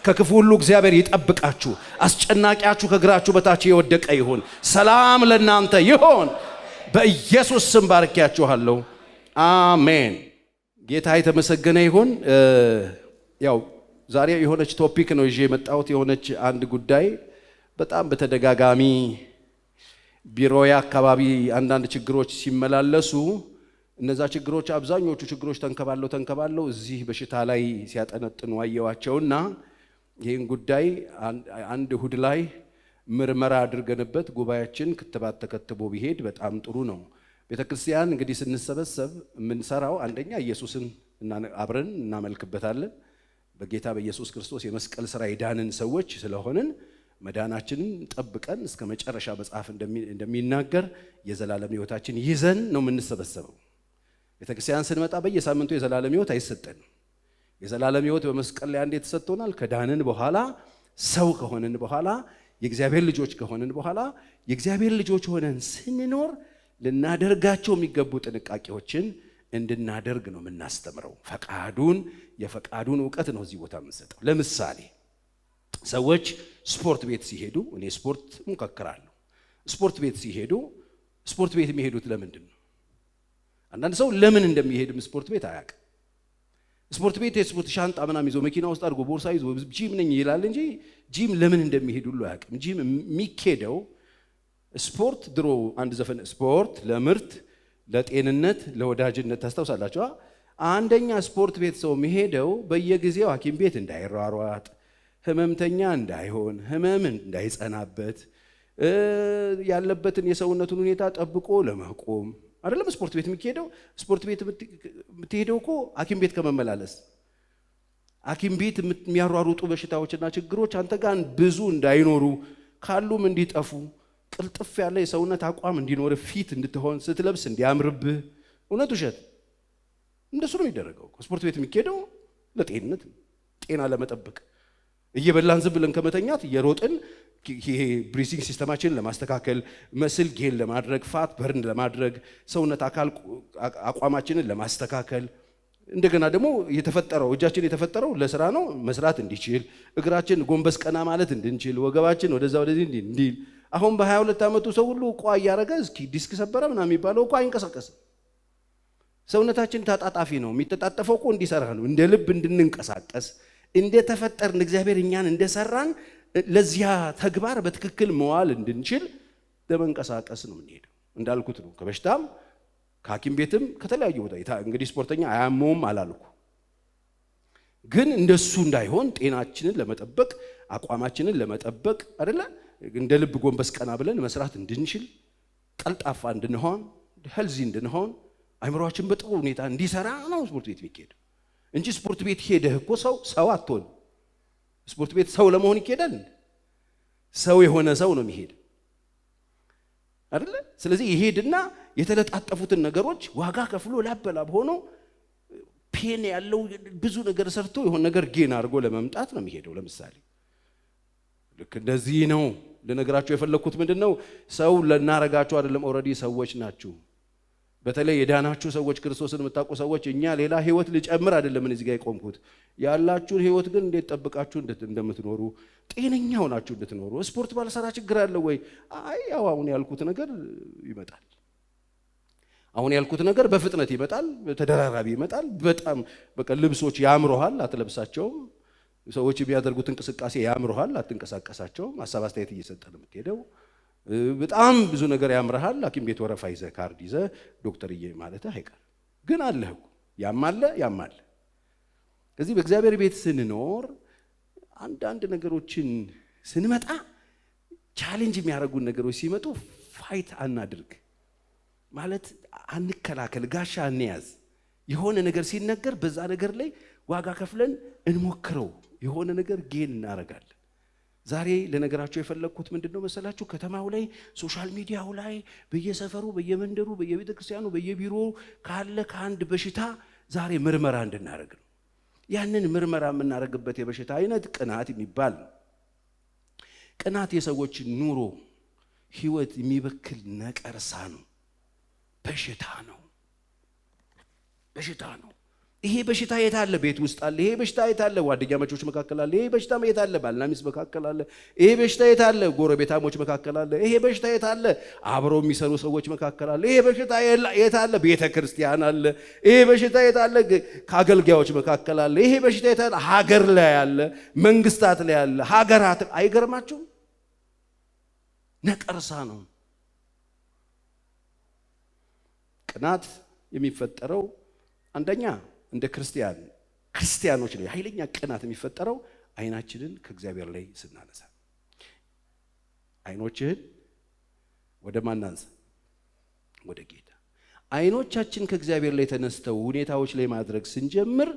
ከክፉ ሁሉ እግዚአብሔር ይጠብቃችሁ። አስጨናቂያችሁ ከእግራችሁ በታች የወደቀ ይሁን። ሰላም ለእናንተ ይሁን። በኢየሱስ ስም ባርኪያችኋለሁ። አሜን። ጌታ የተመሰገነ ይሁን። ያው ዛሬ የሆነች ቶፒክ ነው ይዤ የመጣሁት። የሆነች አንድ ጉዳይ በጣም በተደጋጋሚ ቢሮዬ አካባቢ አንዳንድ ችግሮች ሲመላለሱ እነዛ ችግሮች አብዛኞቹ ችግሮች ተንከባለው እዚህ በሽታ ላይ ሲያጠነጥኑ አየዋቸውና ይህን ጉዳይ አንድ እሁድ ላይ ምርመራ አድርገንበት ጉባኤያችን ክትባት ተከትቦ ቢሄድ በጣም ጥሩ ነው። ቤተክርስቲያን እንግዲህ ስንሰበሰብ የምንሰራው አንደኛ ኢየሱስን አብረን እናመልክበታለን። በጌታ በኢየሱስ ክርስቶስ የመስቀል ሥራ የዳንን ሰዎች ስለሆንን መዳናችንን ጠብቀን እስከ መጨረሻ መጽሐፍ እንደሚናገር የዘላለም ሕይወታችን ይዘን ነው የምንሰበሰበው። ቤተክርስቲያን ስንመጣ በየሳምንቱ የዘላለም ሕይወት አይሰጠንም። የዘላለም ሕይወት በመስቀል ላይ አንዴ ተሰጥቶናል። ከዳንን በኋላ ሰው ከሆንን በኋላ የእግዚአብሔር ልጆች ከሆንን በኋላ የእግዚአብሔር ልጆች ሆነን ስንኖር ልናደርጋቸው የሚገቡ ጥንቃቄዎችን እንድናደርግ ነው የምናስተምረው። የፈቃዱን ዕውቀት ነው እዚህ ቦታ የምንሰጠው። ለምሳሌ ሰዎች ስፖርት ቤት ሲሄዱ፣ እኔ ስፖርት እሞካክራለሁ። ስፖርት ቤት ሲሄዱ ስፖርት ቤት የሚሄዱት ለምንድን ነው? አንዳንድ ሰው ለምን እንደሚሄድም ስፖርት ቤት አያውቅም። ስፖርት ቤት የስፖርት ሻንጣ ምናምን ይዞ መኪና ውስጥ አድርጎ ቦርሳ ይዞ ጂም ነኝ ይላል እንጂ ጂም ለምን እንደሚሄድ ሁሉ አያውቅም። ጂም የሚኬደው ስፖርት ድሮ አንድ ዘፈን ስፖርት ለምርት ለጤንነት ለወዳጅነት ታስታውሳላችሁ። አንደኛ ስፖርት ቤት ሰው የሚሄደው በየጊዜው ሐኪም ቤት እንዳይሯሯጥ፣ ህመምተኛ እንዳይሆን፣ ህመም እንዳይጸናበት፣ ያለበትን የሰውነቱን ሁኔታ ጠብቆ ለመቆም አይደለም ስፖርት ቤት የሚሄደው። ስፖርት ቤት የምትሄደው እኮ ሐኪም ቤት ከመመላለስ ሐኪም ቤት የሚያሯሩጡ በሽታዎችና ችግሮች አንተ ጋር ብዙ እንዳይኖሩ ካሉም እንዲጠፉ ቅልጥፍ ያለ የሰውነት አቋም እንዲኖር ፊት እንድትሆን ስትለብስ እንዲያምርብህ። እውነት ውሸት? እንደሱ ነው የሚደረገው። ስፖርት ቤት የሚሄደው ለጤንነት፣ ጤና ለመጠበቅ እየበላን ዝም ብለን ከመተኛት እየሮጥን ይሄ ብሪሲንግ ሲስተማችንን ለማስተካከል፣ መስል ጌን ለማድረግ፣ ፋት በርን ለማድረግ፣ ሰውነት አካል አቋማችንን ለማስተካከል፣ እንደገና ደግሞ እጃችን የተፈጠረው ለስራ ነው፣ መስራት እንዲችል፣ እግራችን ጎንበስ ቀና ማለት እንድንችል፣ ወገባችን ወደዛ ወደዚህ እንዲል። አሁን በ22 ዓመቱ ሰው ሁሉ ቋ እያደረገ እስኪ ዲስክ ሰበረ ምናምን የሚባለው እኮ አይንቀሳቀስም። ሰውነታችን ታጣጣፊ ነው። የሚተጣጠፈው እኮ እንዲሰራ ነው፣ እንደ ልብ እንድንንቀሳቀስ እንደተፈጠርን እግዚአብሔር እኛን እንደሰራን ለዚያ ተግባር በትክክል መዋል እንድንችል ለመንቀሳቀስ ነው የምንሄደው። እንዳልኩት ነው ከበሽታም ከሐኪም ቤትም ከተለያዩ ቦታ። እንግዲህ ስፖርተኛ አያመውም አላልኩ፣ ግን እንደሱ እንዳይሆን ጤናችንን ለመጠበቅ አቋማችንን ለመጠበቅ አይደለ እንደ ልብ ጎንበስ ቀና ብለን መስራት እንድንችል፣ ቀልጣፋ እንድንሆን፣ ሄልዚ እንድንሆን፣ አይምሮአችን በጥሩ ሁኔታ እንዲሰራ ነው ስፖርት ቤት የሚሄደው እንጂ ስፖርት ቤት ሄደህ እኮ ሰው አትሆን። ስፖርት ቤት ሰው ለመሆን ይሄዳል? ሰው የሆነ ሰው ነው የሚሄድ አይደለ? ስለዚህ ይሄድና የተለጣጠፉትን ነገሮች ዋጋ ከፍሎ ላበላብ ሆኖ ፔን ያለው ብዙ ነገር ሰርቶ የሆነ ነገር ጌን አድርጎ ለመምጣት ነው የሚሄደው። ለምሳሌ ልክ እንደዚህ ነው ልነግራችሁ የፈለኩት። ምንድነው ሰው ለናረጋችሁ አይደለም፣ ኦልሬዲ ሰዎች ናችሁ። በተለይ የዳናችሁ ሰዎች ክርስቶስን የምታውቁ ሰዎች እኛ ሌላ ህይወት ልጨምር አይደለም እዚህ ጋር የቆምኩት። ያላችሁን ህይወት ግን እንዴት ጠብቃችሁ እንደምትኖሩ ጤነኛ ሆናችሁ እንድትኖሩ። ስፖርት ባልሰራ ችግር አለ ወይ? ያው አሁን ያልኩት ነገር ይመጣል። አሁን ያልኩት ነገር በፍጥነት ይመጣል፣ ተደራራቢ ይመጣል። በጣም በቃ ልብሶች ያምሮሃል፣ አትለብሳቸውም። ሰዎች የሚያደርጉት እንቅስቃሴ ያምሮሃል፣ አትንቀሳቀሳቸውም። ሀሳብ አስተያየት እየሰጠህ ነው የምትሄደው። በጣም ብዙ ነገር ያምርሃል። ሐኪም ቤት ወረፋ ይዘህ ካርድ ይዘህ ዶክተርዬ ማለትህ አይቀርም። ግን አለህ እኮ ያማለ። ከዚህ በእግዚአብሔር ቤት ስንኖር አንዳንድ ነገሮችን ስንመጣ ቻሌንጅ የሚያደርጉን ነገሮች ሲመጡ ፋይት አናድርግ ማለት አንከላከል፣ ጋሻ እንያዝ። የሆነ ነገር ሲነገር በዛ ነገር ላይ ዋጋ ከፍለን እንሞክረው። የሆነ ነገር ጌን እናደርጋለን። ዛሬ ለነገራችሁ የፈለግኩት ምንድነው መሰላችሁ? ከተማው ላይ ሶሻል ሚዲያው ላይ በየሰፈሩ በየመንደሩ በየቤተ ክርስቲያኑ በየቢሮ ካለ ከአንድ በሽታ ዛሬ ምርመራ እንድናደርግ ነው። ያንን ምርመራ የምናደርግበት የበሽታ አይነት ቅናት የሚባል ነው። ቅናት የሰዎች ኑሮ ህይወት የሚበክል ነቀርሳ ነው፣ በሽታ ነው። ይሄ በሽታ የት አለ? ቤት ውስጥ አለ። ይሄ በሽታ የት አለ? ጓደኛሞች መካከል አለ። ይሄ በሽታ የት አለ? ባልና ሚስት መካከል አለ። ይሄ በሽታ የት አለ? ጎረቤታሞች መካከል አለ። ይሄ በሽታ የት አለ? አብረው የሚሰሩ ሰዎች መካከል አለ። ይሄ በሽታ የት አለ? ቤተ ክርስቲያን አለ። ይሄ በሽታ የት አለ? ከአገልጋዮች መካከል አለ። ይሄ በሽታ የት አለ? ሀገር ላይ አለ፣ መንግስታት ላይ አለ፣ ሀገራት። አይገርማችሁም? ነቀርሳ ነው። ቅናት የሚፈጠረው አንደኛ እንደ ክርስቲያኖች ላይ ኃይለኛ ቅናት የሚፈጠረው አይናችንን ከእግዚአብሔር ላይ ስናነሳ። አይኖችህን ወደ ማን አንሳ? ወደ ጌታ። አይኖቻችን ከእግዚአብሔር ላይ ተነስተው ሁኔታዎች ላይ ማድረግ ስንጀምር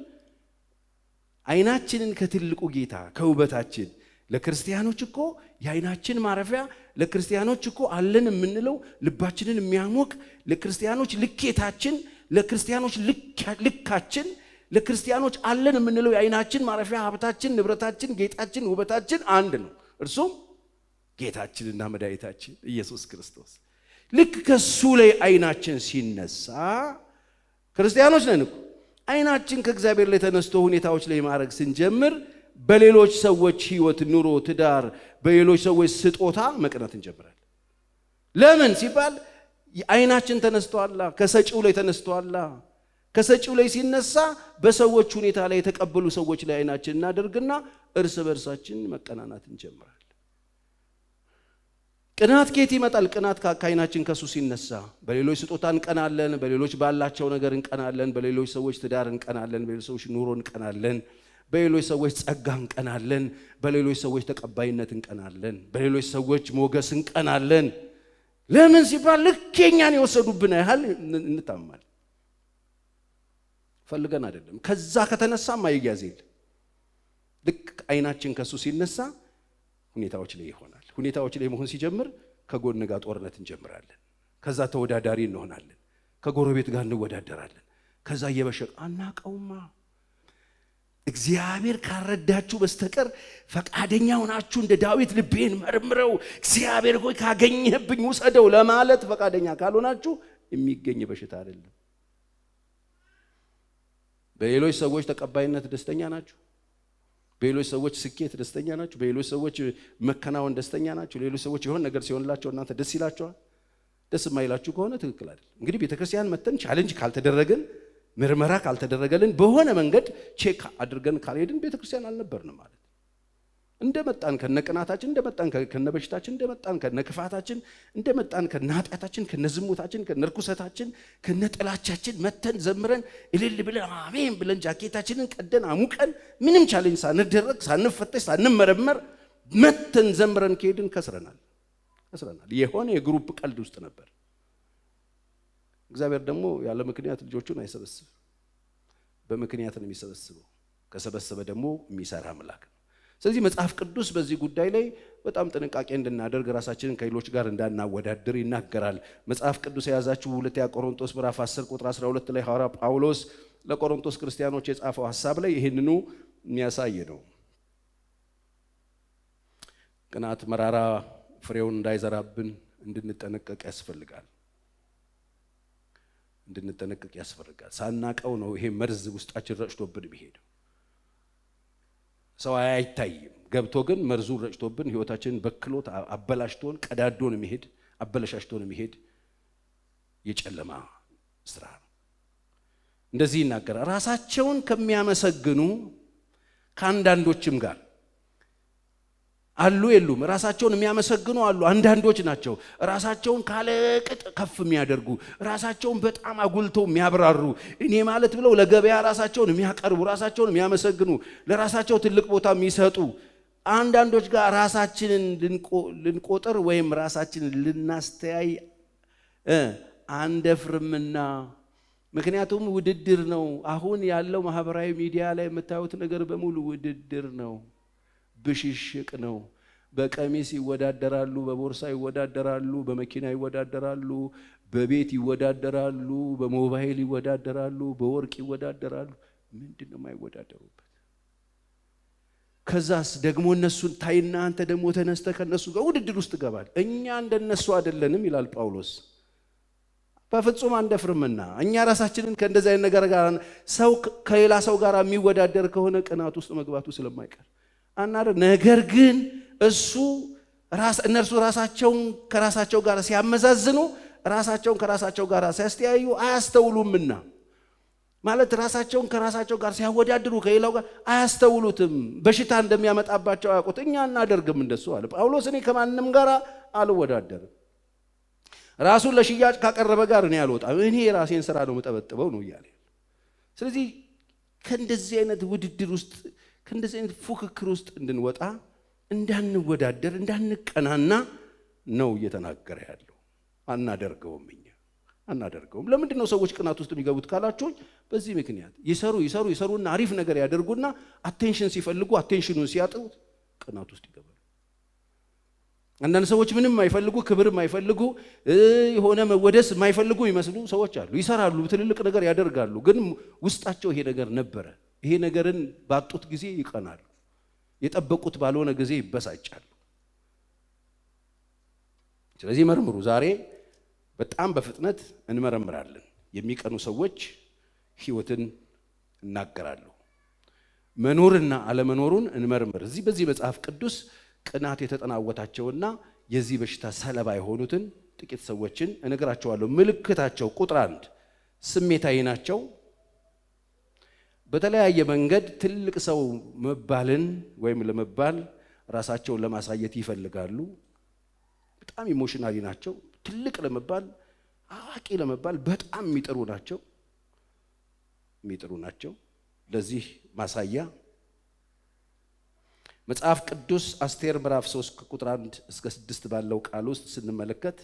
አይናችንን ከትልቁ ጌታ ከውበታችን ለክርስቲያኖች እኮ የአይናችን ማረፊያ ለክርስቲያኖች እኮ አለን የምንለው ልባችንን የሚያሞቅ ለክርስቲያኖች ልኬታችን ለክርስቲያኖች ልካችን ለክርስቲያኖች አለን የምንለው የአይናችን ማረፊያ ሀብታችን፣ ንብረታችን፣ ጌጣችን፣ ውበታችን አንድ ነው። እርሱም ጌታችንና መድኃኒታችን ኢየሱስ ክርስቶስ። ልክ ከሱ ላይ አይናችን ሲነሳ ክርስቲያኖች ነን እኮ አይናችን ከእግዚአብሔር ላይ ተነስቶ ሁኔታዎች ላይ ማድረግ ስንጀምር በሌሎች ሰዎች ህይወት፣ ኑሮ፣ ትዳር፣ በሌሎች ሰዎች ስጦታ መቅናት እንጀምራለን። ለምን ሲባል አይናችን ተነስቷላ፣ ከሰጪው ላይ ተነስቷላ። ከሰጪው ላይ ሲነሳ በሰዎች ሁኔታ ላይ የተቀበሉ ሰዎች ላይ አይናችን እናደርግና እርስ በርሳችን መቀናናት እንጀምራለን። ቅናት ከየት ይመጣል? ቅናት ከአይናችን ከሱ ሲነሳ በሌሎች ስጦታ እንቀናለን፣ በሌሎች ባላቸው ነገር እንቀናለን፣ በሌሎች ሰዎች ትዳር እንቀናለን፣ በሌሎች ሰዎች ኑሮ እንቀናለን፣ በሌሎች ሰዎች ጸጋ እንቀናለን፣ በሌሎች ሰዎች ተቀባይነት እንቀናለን፣ በሌሎች ሰዎች ሞገስ እንቀናለን። ለምን ሲባል ልክ የኛን የወሰዱብን ያህል እንታማል። ፈልገን አይደለም። ከዛ ከተነሳም አይያዝ የለ። ልክ አይናችን ከሱ ሲነሳ ሁኔታዎች ላይ ይሆናል። ሁኔታዎች ላይ መሆን ሲጀምር ከጎን ጋር ጦርነት እንጀምራለን። ከዛ ተወዳዳሪ እንሆናለን። ከጎረቤት ጋር እንወዳደራለን። ከዛ እየበሸቅ አናቀውማ። እግዚአብሔር ካረዳችሁ በስተቀር ፈቃደኛ ሆናችሁ እንደ ዳዊት ልቤን መርምረው እግዚአብሔር ሆይ ካገኘህብኝ ውሰደው ለማለት ፈቃደኛ ካልሆናችሁ የሚገኝ በሽታ አይደለም። በሌሎች ሰዎች ተቀባይነት ደስተኛ ናችሁ? በሌሎች ሰዎች ስኬት ደስተኛ ናችሁ? በሌሎች ሰዎች መከናወን ደስተኛ ናችሁ? ሌሎች ሰዎች የሆነ ነገር ሲሆንላቸው እናንተ ደስ ይላችኋል? ደስ የማይላችሁ ከሆነ ትክክል አይደል። እንግዲህ ቤተክርስቲያን መተን ቻሌንጅ ካልተደረገን፣ ምርመራ ካልተደረገልን፣ በሆነ መንገድ ቼክ አድርገን ካልሄድን ቤተክርስቲያን አልነበርንም ማለት። እንደመጣን ከነቅናታችን፣ እንደመጣን ከነበሽታችን፣ እንደመጣን ከነክፋታችን፣ እንደመጣን ከነኃጢአታችን፣ ከነዝሙታችን፣ ከነርኩሰታችን፣ ከነጥላቻችን መተን ዘምረን እልል ብለን አሜን ብለን ጃኬታችንን ቀደን አሙቀን ምንም ቻሌንጅ ሳንደረግ ሳንፈተሽ ሳንመረመር መተን ዘምረን ከሄድን ከስረናል። የሆነ የግሩፕ ቀልድ ውስጥ ነበር። እግዚአብሔር ደግሞ ያለ ምክንያት ልጆቹን አይሰበስብም። በምክንያት ነው የሚሰበስበው። ከሰበሰበ ደግሞ የሚሰራ አምላክ ነው። ስለዚህ መጽሐፍ ቅዱስ በዚህ ጉዳይ ላይ በጣም ጥንቃቄ እንድናደርግ ራሳችንን ከሌሎች ጋር እንዳናወዳድር ይናገራል። መጽሐፍ ቅዱስ የያዛችሁ ሁለተኛ ቆሮንቶስ ምዕራፍ 10 ቁጥር 12 ላይ ሐዋርያ ጳውሎስ ለቆሮንቶስ ክርስቲያኖች የጻፈው ሐሳብ ላይ ይህንኑ የሚያሳይ ነው። ቅናት መራራ ፍሬውን እንዳይዘራብን እንድንጠነቀቅ ያስፈልጋል። ሳናቀው ነው ይሄ መርዝ ውስጣችን ረጭቶብን የሚሄደው። ሰው አይታይም፣ ገብቶ ግን መርዙ ረጭቶብን ህይወታችንን በክሎት አበላሽቶን ቀዳዶን የሚሄድ አበላሽቶን የሚሄድ የጨለማ ስራ ነው። እንደዚህ ይናገራል። ራሳቸውን ከሚያመሰግኑ ከአንዳንዶችም ጋር አሉ የሉም? ራሳቸውን የሚያመሰግኑ አሉ። አንዳንዶች ናቸው። ራሳቸውን ካለቅጥ ከፍ የሚያደርጉ፣ ራሳቸውን በጣም አጉልተው የሚያብራሩ፣ እኔ ማለት ብለው ለገበያ ራሳቸውን የሚያቀርቡ፣ ራሳቸውን የሚያመሰግኑ፣ ለራሳቸው ትልቅ ቦታ የሚሰጡ አንዳንዶች ጋር ራሳችንን ልንቆጥር ወይም ራሳችንን ልናስተያይ አንደፍርምና። ምክንያቱም ውድድር ነው። አሁን ያለው ማህበራዊ ሚዲያ ላይ የምታዩት ነገር በሙሉ ውድድር ነው። ብሽሽቅ ነው። በቀሚስ ይወዳደራሉ፣ በቦርሳ ይወዳደራሉ፣ በመኪና ይወዳደራሉ፣ በቤት ይወዳደራሉ፣ በሞባይል ይወዳደራሉ፣ በወርቅ ይወዳደራሉ። ምንድን ነው የማይወዳደሩበት? ከዛስ ደግሞ እነሱን ታይና አንተ ደግሞ ተነስተህ ከነሱ ጋር ውድድር ውስጥ ገባል። እኛ እንደነሱ አይደለንም ይላል ጳውሎስ። በፍጹም አንደፍርምና እኛ ራሳችንን ከእንደዚህ አይነት ነገር ጋር ሰው ከሌላ ሰው ጋር የሚወዳደር ከሆነ ቅናት ውስጥ መግባቱ ስለማይቀር አናደር። ነገር ግን እነርሱ ራሳቸውን ከራሳቸው ጋር ሲያመዛዝኑ ራሳቸውን ከራሳቸው ጋር ሲያስተያዩ አያስተውሉምና ማለት ራሳቸውን ከራሳቸው ጋር ሲያወዳድሩ ከሌላው ጋር አያስተውሉትም። በሽታ እንደሚያመጣባቸው አያውቁት። እኛ እናደርግም እንደሱ አለ ጳውሎስ። እኔ ከማንም ጋር አልወዳደርም፣ ራሱን ለሽያጭ ካቀረበ ጋር እኔ አልወጣም፣ እኔ የራሴን ስራ ነው መጠበጥበው ነው እያለ። ስለዚህ ከእንደዚህ አይነት ውድድር ውስጥ ከእንደዚህ አይነት ፉክክር ውስጥ እንድንወጣ እንዳንወዳደር እንዳንቀናና ነው እየተናገረ ያለው። አናደርገውም፣ እኛ አናደርገውም። ለምንድን ነው ሰዎች ቅናት ውስጥ የሚገቡት ካላችሁኝ፣ በዚህ ምክንያት ይሰሩና አሪፍ ነገር ያደርጉና አቴንሽን ሲፈልጉ አቴንሽኑን ሲያጡት ቅናት ውስጥ ይገባሉ። አንዳንድ ሰዎች ምንም የማይፈልጉ ክብር የማይፈልጉ የሆነ መወደስ የማይፈልጉ ይመስሉ ሰዎች አሉ። ይሰራሉ፣ ትልልቅ ነገር ያደርጋሉ፣ ግን ውስጣቸው ይሄ ነገር ነበረ። ይሄ ነገርን ባጡት ጊዜ ይቀናሉ፣ የጠበቁት ባልሆነ ጊዜ ይበሳጫሉ። ስለዚህ መርምሩ። ዛሬ በጣም በፍጥነት እንመረምራለን። የሚቀኑ ሰዎች ሕይወትን እናገራሉ። መኖርና አለመኖሩን እንመርምር። በዚህ መጽሐፍ ቅዱስ ቅናት የተጠናወታቸውና የዚህ በሽታ ሰለባ የሆኑትን ጥቂት ሰዎችን እነግራቸዋለሁ። ምልክታቸው ቁጥር 1 ስሜታዊ ናቸው። በተለያየ መንገድ ትልቅ ሰው መባልን ወይም ለመባል ራሳቸውን ለማሳየት ይፈልጋሉ። በጣም ኢሞሽናሊ ናቸው። ትልቅ ለመባል አዋቂ ለመባል በጣም የሚጥሩ ናቸው። ለዚህ ማሳያ መጽሐፍ ቅዱስ አስቴር ምዕራፍ 3 ከቁጥር 1 እስከ 6 ባለው ቃል ውስጥ ስንመለከት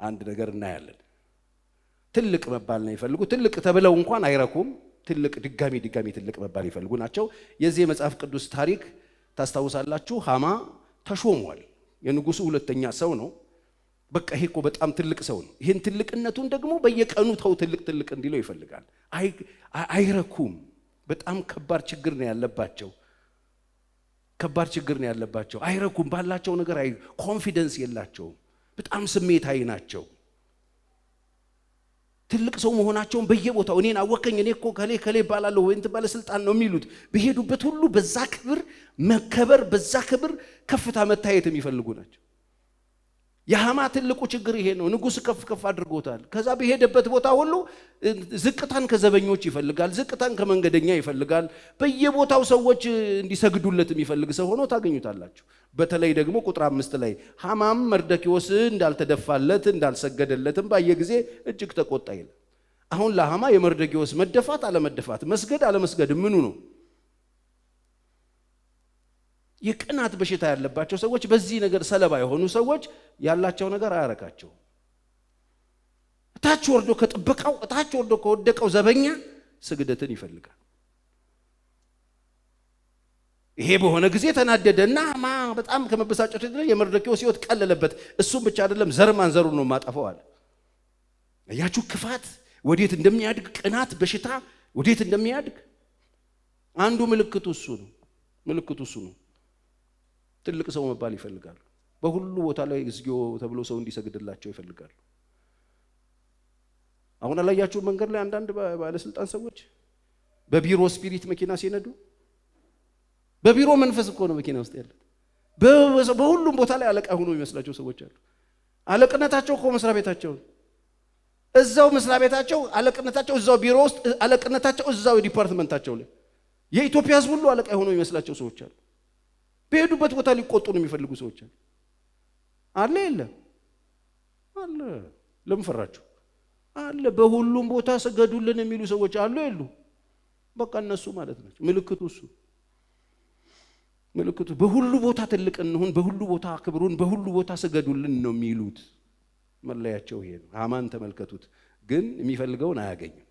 አንድ ነገር እናያለን። ትልቅ መባል ነው ይፈልጉ። ትልቅ ተብለው እንኳን አይረኩም። ድጋሚ ትልቅ መባል ይፈልጉ ናቸው። የዚህ የመጽሐፍ ቅዱስ ታሪክ ታስታውሳላችሁ። ሃማ ተሾሟል። የንጉሱ ሁለተኛ ሰው ነው። በቃ ይሄ እኮ በጣም ትልቅ ሰው ነው። ይሄን ትልቅነቱን ደግሞ በየቀኑ ትልቅ እንዲለው ይፈልጋል። አይረኩም። በጣም ከባድ ችግር ነው ያለባቸው። አይረኩም። ባላቸው ነገር ኮንፊደንስ የላቸውም። በጣም ስሜታዊ ናቸው። ትልቅ ሰው መሆናቸውን በየቦታው እኔን አወከኝ፣ እኔ እኮ ከሌ ባላለሁ ወይ እንትን ባለስልጣን ነው የሚሉት። በሄዱበት ሁሉ በዛ ክብር መከበር፣ በዛ ክብር ከፍታ መታየት የሚፈልጉ ናቸው። የሃማ ትልቁ ችግር ይሄ ነው። ንጉሥ ከፍ አድርጎታል። ከዛ በሄደበት ቦታ ሁሉ ዝቅታን ከዘበኞች ይፈልጋል፣ ዝቅታን ከመንገደኛ ይፈልጋል። በየቦታው ሰዎች እንዲሰግዱለት የሚፈልግ ሰው ሆኖ ታገኙታላችሁ። በተለይ ደግሞ ቁጥር 5 ላይ ሃማም መርዶክዮስ እንዳልተደፋለት እንዳልሰገደለትም ባየ ጊዜ እጅግ ተቆጣ ይላል። አሁን ለሃማ የመርዶክዮስ መደፋት አለመደፋት፣ መስገድ አለመስገድ ምኑ ነው? የቅናት በሽታ ያለባቸው ሰዎች፣ በዚህ ነገር ሰለባ የሆኑ ሰዎች ያላቸው ነገር አያረካቸው። እታች ወርዶ ከጥበቃው እታች ወርዶ ከወደቀው ዘበኛ ስግደትን ይፈልጋል። ይሄ በሆነ ጊዜ ተናደደና ሃማ በጣም ከመበሳጨቱ የተነሳ የመርዶክዮስ ሕይወት ቀለለበት። እሱም ብቻ አይደለም ዘር ማንዘሩን ነው ማጠፋው አለ። ያያችሁ ክፋት ወዴት እንደሚያድግ፣ ቅናት በሽታ ወዴት እንደሚያድግ አንዱ ምልክቱ እሱ ነው። ትልቅ ሰው መባል ይፈልጋሉ። በሁሉ ቦታ ላይ እግዚኦ ተብሎ ሰው እንዲሰግድላቸው ይፈልጋሉ። አሁን አላያችሁ መንገድ ላይ አንዳንድ ባለስልጣን ሰዎች በቢሮ ስፒሪት መኪና ሲነዱ፣ በቢሮ መንፈስ እኮ ነው መኪና ውስጥ ያለው። በሁሉም ቦታ ላይ አለቃ ሆኖ የሚመስላቸው ሰዎች አሉ። አለቅነታቸው እኮ መስሪያ ቤታቸው እዛው መስሪያ ቤታቸው አለቅነታቸው እዛው ቢሮ ውስጥ አለቅነታቸው እዛው ዲፓርትመንታቸው ላይ የኢትዮጵያ ሕዝብ ሁሉ አለቃ ሆኖ የሚመስላቸው ሰዎች አሉ። በሄዱበት ቦታ ሊቆጡ ነው የሚፈልጉ ሰዎች አለ። የለም አለ። ለምን ፈራችሁ? አለ። በሁሉም ቦታ ስገዱልን የሚሉ ሰዎች አሉ የሉ? በቃ እነሱ ማለት ናቸው። ምልክቱ በሁሉ ቦታ ትልቅ እንሁን፣ በሁሉ ቦታ ክብሩን፣ በሁሉ ቦታ ስገዱልን ነው የሚሉት። መለያቸው ይሄ ነው። ሃማን ተመልከቱት። ግን የሚፈልገውን አያገኝም፣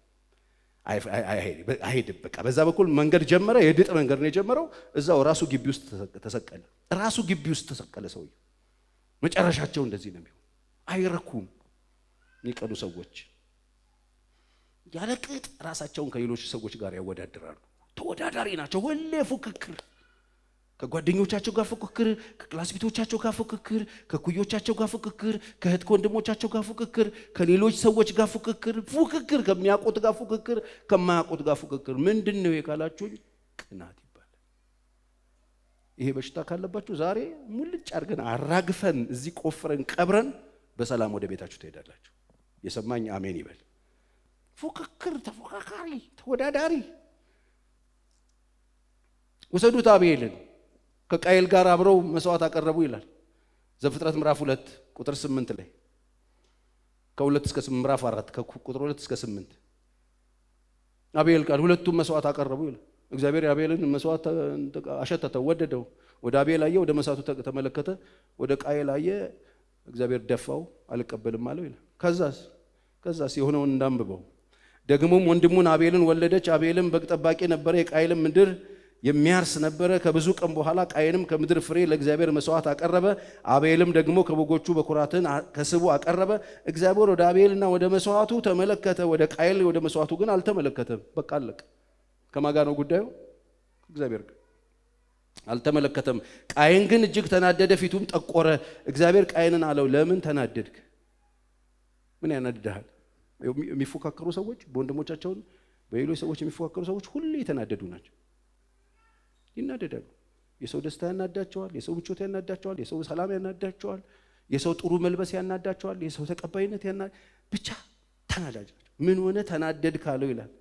አይሄድም። በቃ በዛ በኩል መንገድ ጀመረ። የድጥ መንገድ ነው የጀመረው። እዛው ራሱ ግቢ ውስጥ ተሰቀለ። ሰውየው መጨረሻቸው እንደዚህ ነው የሚሆን። አይረኩም። የሚቀኑ ሰዎች ያለቅጥ ራሳቸውን ከሌሎች ሰዎች ጋር ያወዳድራሉ። ተወዳዳሪ ናቸው። ሁሌ ፉክክር። ከጓደኞቻቸው ጋር ፉክክር፣ ከክላስሜቶቻቸው ጋር ፉክክር፣ ከኩዮቻቸው ጋር ፉክክር፣ ከእህት ወንድሞቻቸው ጋር ፉክክር፣ ከሌሎች ሰዎች ጋር ፉክክር፣ ከሚያውቁት ጋር ፉክክር፣ ከማያውቁት ጋር ፉክክር። ምንድን ነው የካላችሁኝ? ቅናት ይባላል። ይሄ በሽታ ካለባችሁ ዛሬ ሙልጭ አድርገን አራግፈን እዚህ ቆፍረን ቀብረን በሰላም ወደ ቤታችሁ ትሄዳላችሁ። የሰማኝ አሜን ይበል። ፉክክር፣ ተፎካካሪ፣ ተወዳዳሪ። ወሰዱት አቤልን ከቃየል ጋር አብረው መስዋዕት አቀረቡ ይላል ዘፍጥረት ምዕራፍ 2 ቁጥር 8 ላይ ከ2 እስከ 8 ምዕራፍ 4 ከቁጥር 2 እስከ 8 አቤል ቃል ሁለቱም መስዋዕት አቀረቡ ይላል። እግዚአብሔር አቤልን መስዋዕት አሸተተው፣ ወደደው። ወደ አቤል አየ፣ ወደ መስዋዕቱ ተመለከተ። ወደ ቃየል አየ፣ እግዚአብሔር ደፋው፣ አልቀበልም አለው ይላል። ከዛስ የሆነውን እንዳንብበው። ደግሞም ወንድሙን አቤልን ወለደች። አቤልም በግ ጠባቂ ነበረ፣ የቃየልም ምድር የሚያርስ ነበረ። ከብዙ ቀን በኋላ ቃየንም ከምድር ፍሬ ለእግዚአብሔር መስዋዕት አቀረበ። አቤልም ደግሞ ከበጎቹ በኩራትን ከስቡ አቀረበ። እግዚአብሔር ወደ አቤልና ወደ መስዋዕቱ ተመለከተ፣ ወደ ቃየል ወደ መስዋዕቱ ግን አልተመለከተም። በቃ አለቀ። ከማን ጋር ነው ጉዳዩ? እግዚአብሔር ጋር አልተመለከተም። ቃየን ግን እጅግ ተናደደ፣ ፊቱም ጠቆረ። እግዚአብሔር ቃየንን አለው፣ ለምን ተናደድክ? ምን ያናድድሃል? የሚፎካከሩ ሰዎች በወንድሞቻቸውን በሌሎች ሰዎች የሚፎካከሩ ሰዎች ሁሌ የተናደዱ ናቸው። ይናደዳሉ። የሰው ደስታ ያናዳቸዋል፣ የሰው ምቾት ያናዳቸዋል፣ የሰው ሰላም ያናዳቸዋል፣ የሰው ጥሩ መልበስ ያናዳቸዋል፣ የሰው ተቀባይነት ብቻ ተናዳጅ ናቸው። ምን ሆነ ተናደድ ካለው ይላል።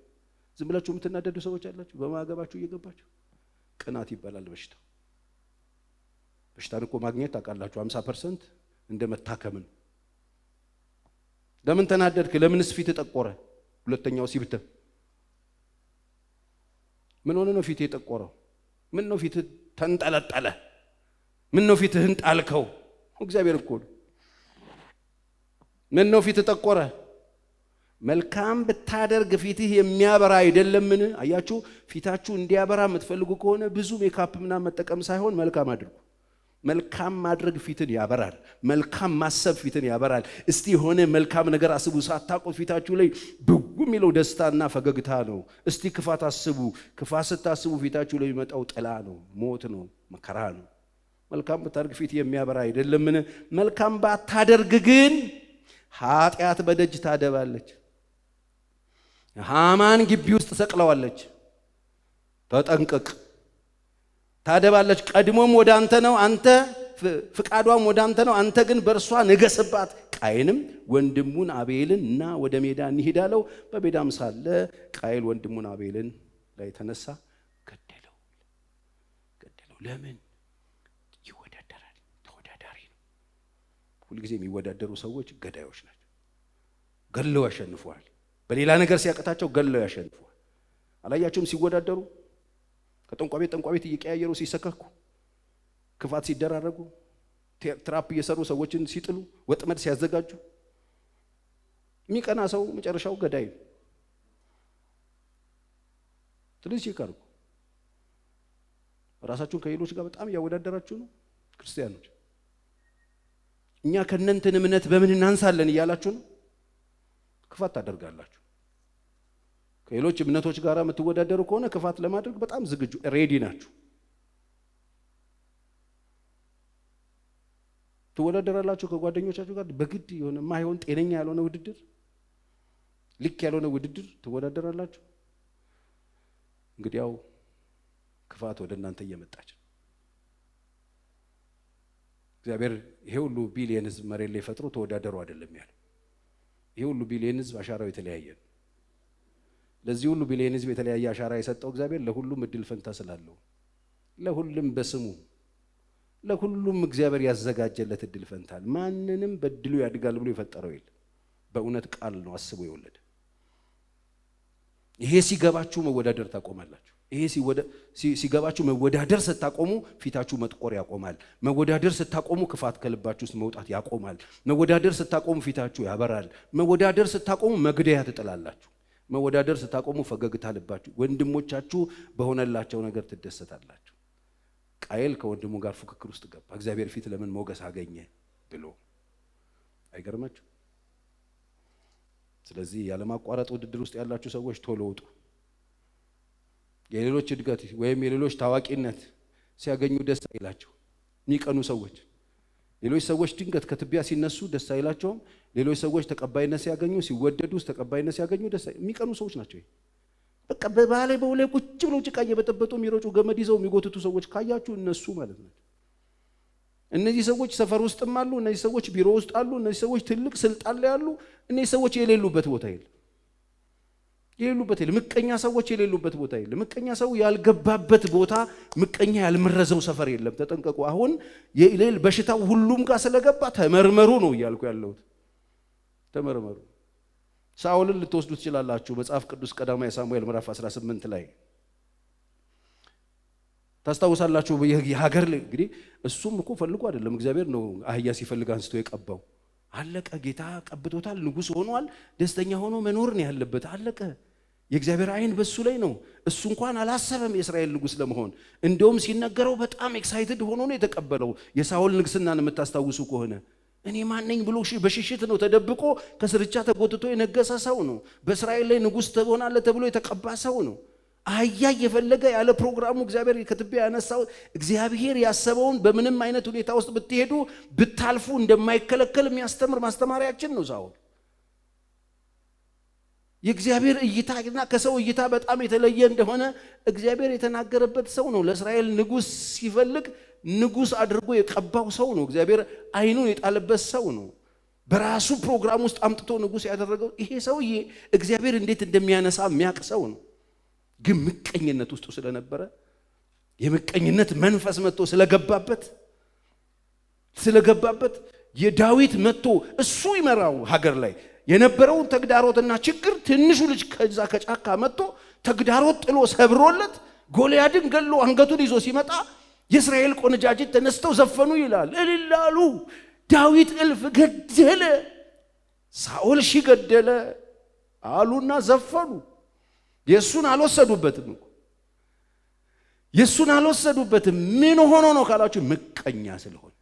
ዝም ብላችሁ የምትናደዱ ሰዎች አላችሁ፣ በማገባችሁ እየገባችሁ። ቅናት ይባላል በሽታው። በሽታን እኮ ማግኘት ታውቃላችሁ 50% እንደ መታከምን። ለምን ተናደድክ? ለምንስ ፊት ጠቆረ? ሁለተኛው ሲብትም ምን ሆነ ነው ፊት የጠቆረው? ምን ነው ፊትህ ተንጠለጠለ? ምን ነው ፊትህን ጣልከው? እግዚአብሔር እኮ ነው። ምን ነው ፊትህ ጠቆረ? መልካም ብታደርግ ፊትህ የሚያበራ አይደለምን? አያችሁ፣ ፊታችሁ እንዲያበራ የምትፈልጉ ከሆነ ብዙ ሜካፕ ምናምን መጠቀም ሳይሆን መልካም አድርጉ። መልካም ማድረግ ፊትን ያበራል። መልካም ማሰብ ፊትን ያበራል። እስቲ የሆነ መልካም ነገር አስቡ። ሳታውቁት ፊታችሁ ላይ ብው የሚለው ደስታና ፈገግታ ነው። እስቲ ክፋት አስቡ። ክፋት ስታስቡ ፊታችሁ ላይ የሚመጣው ጥላ ነው፣ ሞት ነው፣ መከራ ነው። መልካም ብታደርግ ፊት የሚያበራ አይደለምን? መልካም ባታደርግ ግን ኃጢአት በደጅ ታደባለች፣ ሃማን ግቢ ውስጥ ሰቅለዋለች። ተጠንቀቅ። ታደባለች። ቀድሞም ወደ አንተ ነው፣ አንተ ፍቃዷም ወደ አንተ ነው፣ አንተ ግን በእርሷ ንገስባት። ቃየንም ወንድሙን አቤልን እና ወደ ሜዳ እንሂድ አለው። በሜዳም ሳለ ቃየል ወንድሙን አቤልን ላይ ተነሳ፣ ገደለው። ለምን? ይወዳደራል። ተወዳዳሪ ነው። ሁልጊዜ የሚወዳደሩ ሰዎች ገዳዮች ናቸው። ገለው ያሸንፈዋል። በሌላ ነገር ሲያቅታቸው ገለው ያሸንፈዋል። አላያቸውም ሲወዳደሩ? ከጠንቋ ቤት እየቀያየሩ ሲሰከኩ፣ ክፋት ሲደራረጉ፣ ትራፕ እየሰሩ ሰዎችን ሲጥሉ፣ ወጥመድ ሲያዘጋጁ፣ የሚቀና ሰው መጨረሻው ገዳይ ነው። ስለዚህ ይቀርቡ። ራሳችሁን ከሌሎች ጋር በጣም እያወዳደራችሁ ነው። ክርስቲያኖች እኛ ከእናንተን እምነት በምን እናንሳለን እያላችሁ ነው። ክፋት ታደርጋላችሁ። ከሌሎች እምነቶች ጋር የምትወዳደሩ ከሆነ ክፋት ለማድረግ በጣም ዝግጁ ሬዲ ናችሁ። ትወዳደራላችሁ ከጓደኞቻችሁ ጋር በግድ የሆነ ማይሆን ጤነኛ ያልሆነ ውድድር፣ ልክ ያልሆነ ውድድር ትወዳደራላችሁ። እንግዲህ ያው ክፋት ወደ እናንተ እየመጣች ነው። እግዚአብሔር ይሄ ሁሉ ቢሊየን ሕዝብ መሬት ላይ ፈጥሮ ተወዳደሩ አይደለም ያለው። ይሄ ሁሉ ቢሊየን ሕዝብ አሻራው የተለያየ ነው። ለዚህ ሁሉ ቢሊየን ሕዝብ የተለያየ አሻራ የሰጠው እግዚአብሔር ለሁሉም እድል ፈንታ ስላለው፣ ለሁሉም በስሙ ለሁሉም እግዚአብሔር ያዘጋጀለት እድል ፈንታል። ማንንም በድሉ ያድጋል ብሎ የፈጠረው የለም። በእውነት ቃል ነው አስቦ የወለደ። ይሄ ሲገባችሁ መወዳደር ታቆማላችሁ። ይሄ ሲገባችሁ መወዳደር ስታቆሙ ፊታችሁ መጥቆር ያቆማል። መወዳደር ስታቆሙ ክፋት ከልባችሁ ውስጥ መውጣት ያቆማል። መወዳደር ስታቆሙ ፊታችሁ ያበራል። መወዳደር ስታቆሙ መግደያ ትጥላላችሁ። መወዳደር ስታቆሙ ፈገግታ ልባችሁ፣ ወንድሞቻችሁ በሆነላቸው ነገር ትደሰታላችሁ። ቃየል ከወንድሙ ጋር ፉክክር ውስጥ ገባ። እግዚአብሔር ፊት ለምን ሞገስ አገኘ ብሎ አይገርማችሁ? ስለዚህ ያለማቋረጥ ውድድር ውስጥ ያላችሁ ሰዎች ቶሎ ውጡ። የሌሎች እድገት ወይም የሌሎች ታዋቂነት ሲያገኙ ደስ አይላቸው የሚቀኑ ሰዎች። ሌሎች ሰዎች ድንገት ከትቢያ ሲነሱ ደስ አይላቸውም። ሌሎች ሰዎች ተቀባይነት ሲያገኙ ሲወደዱ ተቀባይነት ሲያገኙ ደስ የሚቀኑ ሰዎች ናቸው። በቃ በባለ በውለ ቁጭ ብለው ጭቃ እየበጠበጡ የሚሮጩ ገመድ ይዘው የሚጎትቱ ሰዎች ካያችሁ እነሱ ማለት ነው። እነዚህ ሰዎች ሰፈር ውስጥም አሉ፣ እነዚህ ሰዎች ቢሮ ውስጥ አሉ፣ እነዚህ ሰዎች ትልቅ ስልጣን ላይ አሉ። እነዚህ ሰዎች የሌሉበት ቦታ የለም። ምቀኛ ሰዎች የሌሉበት ቦታ የለም። ምቀኛ ሰው ያልገባበት ቦታ፣ ምቀኛ ያልመረዘው ሰፈር የለም። ተጠንቀቁ። አሁን የሌል በሽታው ሁሉም ጋር ስለገባ ተመርመሩ ነው እያልኩ ያለሁት። ተመርመሩ። ሳኦልን ልትወስዱ ትችላላችሁ። መጽሐፍ ቅዱስ ቀዳማዊ ሳሙኤል ምዕራፍ 18 ላይ ታስታውሳላችሁ። የሀገር እንግዲህ እሱም እኮ ፈልጎ አይደለም፣ እግዚአብሔር ነው አህያ ሲፈልግ አንስቶ የቀባው። አለቀ። ጌታ ቀብቶታል፣ ንጉሥ ሆኗል። ደስተኛ ሆኖ መኖር ነው ያለበት። አለቀ። የእግዚአብሔር አይን በሱ ላይ ነው። እሱ እንኳን አላሰበም የእስራኤል ንጉሥ ለመሆን። እንደውም ሲነገረው በጣም ኤክሳይትድ ሆኖ ነው የተቀበለው። የሳኦል ንግስናን የምታስታውሱ ከሆነ እኔ ማነኝ ብሎ በሽሽት ነው ተደብቆ ከስርቻ ተጎትቶ የነገሰ ሰው ነው። በእስራኤል ላይ ንጉሥ ትሆናለህ ተብሎ የተቀባ ሰው ነው። አህያ እየፈለገ ያለ ፕሮግራሙ እግዚአብሔር ከትቢያ ያነሳው። እግዚአብሔር ያሰበውን በምንም አይነት ሁኔታ ውስጥ ብትሄዱ ብታልፉ እንደማይከለከል የሚያስተምር ማስተማሪያችን ነው ሳኦል። የእግዚአብሔር እይታና ከሰው እይታ በጣም የተለየ እንደሆነ እግዚአብሔር የተናገረበት ሰው ነው። ለእስራኤል ንጉሥ ሲፈልግ ንጉሥ አድርጎ የቀባው ሰው ነው። እግዚአብሔር አይኑን የጣለበት ሰው ነው። በራሱ ፕሮግራም ውስጥ አምጥቶ ንጉሥ ያደረገው ይሄ ሰውዬ እግዚአብሔር እንዴት እንደሚያነሳ የሚያውቅ ሰው ነው። ግን ምቀኝነት ውስጡ ስለነበረ የምቀኝነት መንፈስ መጥቶ ስለገባበት የዳዊት መጥቶ እሱ ይመራው ሀገር ላይ የነበረውን ተግዳሮትና ችግር ትንሹ ልጅ ከዛ ከጫካ መጥቶ ተግዳሮት ጥሎ ሰብሮለት ጎልያድን ገሎ አንገቱን ይዞ ሲመጣ የእስራኤል ቆነጃጅት ተነስተው ዘፈኑ ይላል። እልላሉ። ዳዊት እልፍ ገደለ፣ ሳኦል ሺህ ገደለ አሉና ዘፈኑ። የሱን አልወሰዱበትም። ምን ሆኖ ነው ካላችሁ ምቀኛ ስለሆነ።